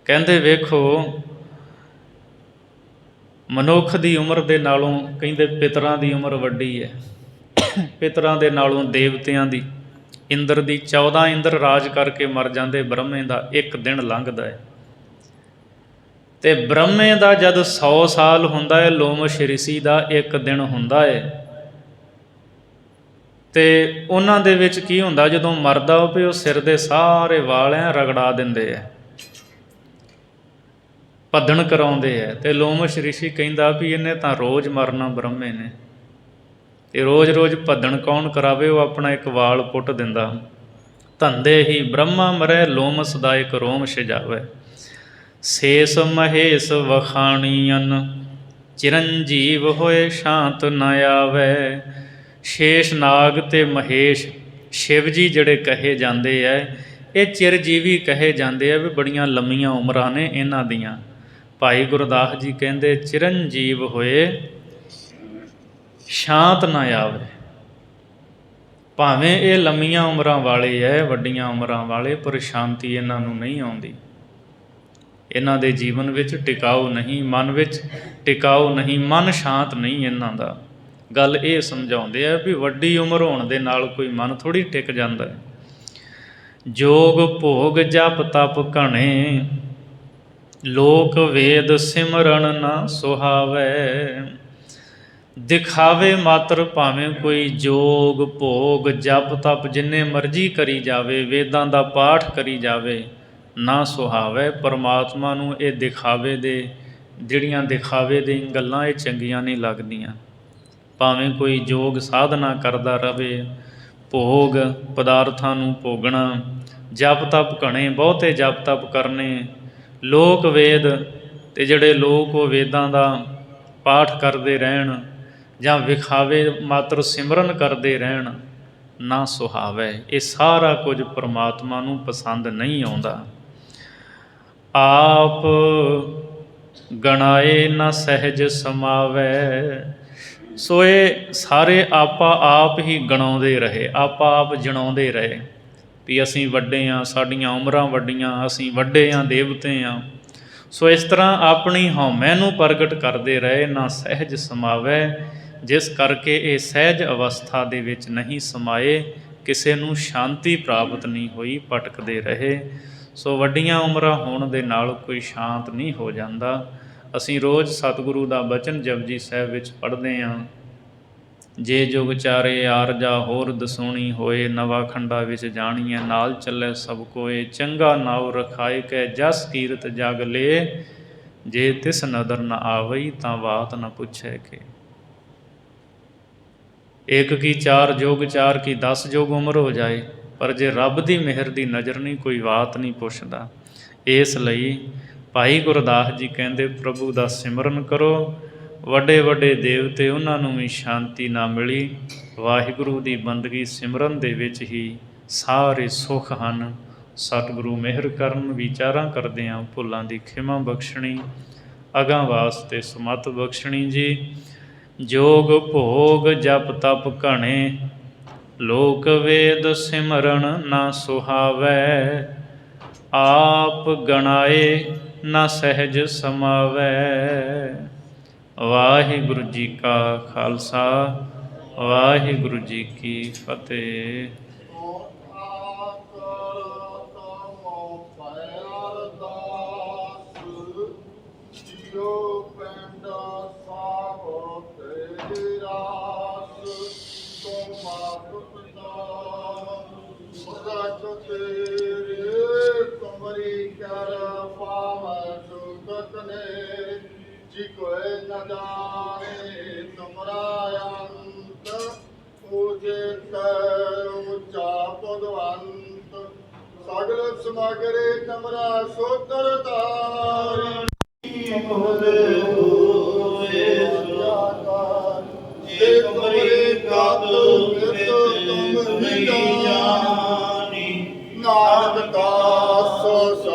ਕਹਿੰਦੇ ਵੇਖੋ, ਮਨੁੱਖ ਦੀ ਉਮਰ ਦੇ ਨਾਲੋਂ ਕਹਿੰਦੇ ਪਿਤਰਾਂ ਦੀ ਉਮਰ ਵੱਡੀ ਹੈ। ਪਿਤਰਾਂ ਦੇ ਨਾਲੋਂ ਦੇਵਤਿਆਂ ਦੀ, ਇੰਦਰ ਦੀ 14 ਇੰਦਰ ਰਾਜ ਕਰਕੇ ਮਰ ਜਾਂਦੇ, ਬ੍ਰਹਮੇ ਦਾ ਇੱਕ ਦਿਨ ਲੰਘਦਾ ਹੈ। ਅਤੇ ਬ੍ਰਹਮੇ ਦਾ ਜਦ 100 ਸਾਲ ਹੁੰਦਾ ਹੈ, ਲੋਮਸ਼ ਰਿਸ਼ੀ ਦਾ ਇੱਕ ਦਿਨ ਹੁੰਦਾ ਹੈ। ਅਤੇ ਉਹਨਾਂ ਦੇ ਵਿੱਚ ਕੀ ਹੁੰਦਾ, ਜਦੋਂ ਮਰਦਾ ਉਹ ਸਿਰ ਦੇ ਸਾਰੇ ਵਾਲ ਰਗੜਾ ਦਿੰਦੇ ਹੈ, ਭੱਦਣ ਕਰਾਉਂਦੇ ਹੈ। ਅਤੇ ਲੋਮਸ਼ ਰਿਸ਼ੀ ਕਹਿੰਦਾ ਵੀ ਇਹਨੇ ਤਾਂ ਰੋਜ਼ ਮਰਨਾ ਬ੍ਰਹਮੇ ਨੇ, ਅਤੇ ਰੋਜ਼-ਰੋਜ਼ ਭੱਦਣ ਕੌਣ ਕਰਾਵੇ, ਉਹ ਆਪਣਾ ਇੱਕ ਵਾਲ ਪੁੱਟ ਦਿੰਦਾ। ਧੰਦੇ ਹੀ ਬ੍ਰਹਮਾ ਮਰੈ, ਲੋਮਸ ਦਾ ਇੱਕ ਰੋਮ ਸਿਜਾਵੇ। ਸੇਸ ਮਹੇਸ਼ ਵਖਾਣੀਅਨ, ਚਿਰੰਜੀਵ ਹੋਏ ਸ਼ਾਂਤ ਨ ਆਵੇ। ਸ਼ੇਸ਼ ਨਾਗ ਅਤੇ ਮਹੇਸ਼ ਸ਼ਿਵ ਜੀ ਜਿਹੜੇ ਕਹੇ ਜਾਂਦੇ ਹੈ, ਇਹ ਚਿਰਜੀਵੀ ਕਹੇ ਜਾਂਦੇ ਆ, ਵੀ ਬੜੀਆਂ ਲੰਮੀਆਂ ਉਮਰਾਂ ਨੇ ਇਹਨਾਂ ਦੀਆਂ। ਭਾਈ ਗੁਰਦਾਸ ਜੀ ਕਹਿੰਦੇ ਚਿਰੰਜੀਵ ਹੋਏ ਸ਼ਾਂਤ ਨਾ ਆਵੇ। ਭਾਵੇਂ ਇਹ ਲੰਮੀਆਂ ਉਮਰਾਂ ਵਾਲੇ ਹੈ, ਵੱਡੀਆਂ ਉਮਰਾਂ ਵਾਲੇ, ਪਰ ਸ਼ਾਂਤੀ ਇਹਨਾਂ ਨੂੰ ਨਹੀਂ ਆਉਂਦੀ। ਇਹਨਾਂ ਦੇ ਜੀਵਨ ਵਿੱਚ ਟਿਕਾਊ ਨਹੀਂ, ਮਨ ਵਿੱਚ ਟਿਕਾਊ ਨਹੀਂ, ਮਨ ਸ਼ਾਂਤ ਨਹੀਂ ਇਹਨਾਂ ਦਾ। ਗੱਲ ਇਹ ਸਮਝਾਉਂਦੇ ਆ ਵੀ ਵੱਡੀ ਉਮਰ ਹੋਣ ਦੇ ਨਾਲ ਕੋਈ ਮਨ ਥੋੜ੍ਹੀ ਟਿਕ ਜਾਂਦਾ ਹੈ। ਜੋਗ ਭੋਗ ਜਪ ਤਪ ਘਣੇ, ਲੋਕ ਵੇਦ ਸਿਮਰਨ ਨਾ ਸੁਹਾਵੇ। ਦਿਖਾਵੇ ਮਾਤਰ ਭਾਵੇਂ ਕੋਈ ਜੋਗ ਭੋਗ ਜਪ ਤਪ ਜਿੰਨੇ ਮਰਜ਼ੀ ਕਰੀ ਜਾਵੇ, ਵੇਦਾਂ ਦਾ ਪਾਠ ਕਰੀ ਜਾਵੇ, ਨਾ ਸੁਹਾਵੇ। ਪਰਮਾਤਮਾ ਨੂੰ ਇਹ ਦਿਖਾਵੇ ਦੇ, ਜਿਹੜੀਆਂ ਦਿਖਾਵੇ ਦੀਆਂ ਗੱਲਾਂ ਇਹ ਚੰਗੀਆਂ ਨਹੀਂ ਲੱਗਦੀਆਂ। ਭਾਵੇਂ ਕੋਈ ਯੋਗ ਸਾਧਨਾ ਕਰਦਾ ਰਹੇ, ਭੋਗ ਪਦਾਰਥਾਂ ਨੂੰ ਭੋਗਣਾ, ਜਪ ਤਪ ਘਣੇ, ਬਹੁਤੇ ਜਪ ਤਪ ਕਰਨੇ, ਲੋਕ ਵੇਦ, ਅਤੇ ਜਿਹੜੇ ਲੋਕ ਉਹ ਵੇਦਾਂ ਦਾ ਪਾਠ ਕਰਦੇ ਰਹਿਣ ਜਾਂ ਵਿਖਾਵੇ ਮਾਤਰ ਸਿਮਰਨ ਕਰਦੇ ਰਹਿਣ, ਨਾ ਸੁਹਾਵੈ। ਇਹ ਸਾਰਾ ਕੁਝ ਪਰਮਾਤਮਾ ਨੂੰ ਪਸੰਦ ਨਹੀਂ ਆਉਂਦਾ। ਆਪ ਗਣਾਏ ਨਾ ਸਹਿਜ ਸਮਾਵੈ। ਸੋ ਇਹ ਸਾਰੇ ਆਪਾ ਆਪ ਹੀ ਗਣਾਉਂਦੇ ਰਹੇ, ਆਪਾ ਆਪ ਜਣਾਉਂਦੇ ਰਹੇ ਵੀ ਅਸੀਂ ਵੱਡੇ ਹਾਂ, ਸਾਡੀਆਂ ਉਮਰਾਂ ਵੱਡੀਆਂ, ਅਸੀਂ ਵੱਡੇ ਹਾਂ, ਦੇਵਤੇ ਹਾਂ। ਸੋ ਇਸ ਤਰ੍ਹਾਂ ਆਪਣੀ ਹਉਮੈ ਨੂੰ ਪ੍ਰਗਟ ਕਰਦੇ ਰਹੇ। ਨਾ ਸਹਿਜ ਸਮਾਵੈ, ਜਿਸ ਕਰਕੇ ਇਹ ਸਹਿਜ ਅਵਸਥਾ ਦੇ ਵਿੱਚ ਨਹੀਂ ਸਮਾਏ, ਕਿਸੇ ਨੂੰ ਸ਼ਾਂਤੀ ਪ੍ਰਾਪਤ ਨਹੀਂ ਹੋਈ, ਭਟਕਦੇ ਰਹੇ। ਸੋ ਵੱਡੀਆਂ ਉਮਰਾਂ ਹੋਣ ਦੇ ਨਾਲ ਕੋਈ ਸ਼ਾਂਤ ਨਹੀਂ ਹੋ ਜਾਂਦਾ। ਅਸੀਂ ਰੋਜ਼ ਸਤਿਗੁਰੂ ਦਾ ਬਚਨ ਜਪਜੀ ਸਾਹਿਬ ਵਿੱਚ ਪੜ੍ਹਦੇ ਹਾਂ, ਜੇ ਜੁਗ ਚਾਰੇ ਆਰਜਾ ਹੋਰ ਦਸੂਣੀ ਹੋਏ, ਨਵਾ ਖੰਡਾ ਵਿੱਚ ਜਾਣੀਐ ਨਾਲ ਚੱਲੇ ਸਭ ਕੋਏ, ਚੰਗਾ ਨਾਉ ਰਖਾਏ ਕੈ ਜਸ ਕੀਰਤ ਜਗ ਲੇ, ਜੇ ਤਿਸ ਨਦਰ ਨ ਆਵਈ ਤਾਂ ਬਾਤ ਨ ਪੁੱਛੈ ਕੇ। ਇੱਕ ਕੀ 4 ਜੋਗ 4 ਕੀ 10 ਜੋਗ ਉਮਰ ਹੋ ਜਾਏ, ਪਰ ਜੇ ਰੱਬ ਦੀ ਮਿਹਰ ਦੀ ਨਜ਼ਰ ਨਹੀਂ, ਕੋਈ ਬਾਤ ਨਹੀਂ ਪੁੱਛਦਾ। ਇਸ ਲਈ ਭਾਈ ਗੁਰਦਾਸ ਜੀ ਕਹਿੰਦੇ ਪ੍ਰਭੂ ਦਾ ਸਿਮਰਨ ਕਰੋ। ਵੱਡੇ ਵੱਡੇ ਦੇਵਤੇ, ਉਹਨਾਂ ਨੂੰ ਵੀ ਸ਼ਾਂਤੀ ਨਾ ਮਿਲੀ। ਵਾਹਿਗੁਰੂ ਦੀ ਬੰਦਗੀ ਸਿਮਰਨ ਦੇ ਵਿੱਚ ਹੀ ਸਾਰੇ ਸੁੱਖ ਹਨ। ਸਤਿਗੁਰੂ ਮਿਹਰ ਕਰਨ। ਵਿਚਾਰਾਂ ਕਰਦੇ ਹਾਂ, ਭੁੱਲਾਂ ਦੀ ਖਿਮਾ ਬਖਸ਼ਣੀ, ਅਗਾਂ ਵਾਸਤੇ ਸਮੱਤ ਬਖਸ਼ਣੀ ਜੀ। ਜੋਗ ਭੋਗ ਜਪ ਤਪ ਘਣੇ, ਲੋਕ ਵੇਦ ਸਿਮਰਨ ਨਾ ਸੁਹਾਵੈ। ਆਪ ਗਣਾਏ ਨਾ ਸਹਿਜ ਸਮਾਵੈ। ਵਾਹਿਗੁਰੂ ਜੀ ਕਾ ਖਾਲਸਾ, ਵਾਹਿਗੁਰੂ ਜੀ ਕੀ ਫਤਿਹ। कोई न जाने तुमरा अंत, उचित ऊंचा पदवंत, सगल समग्रे तुमरा सूत्र तारी। तुमरे कात तुम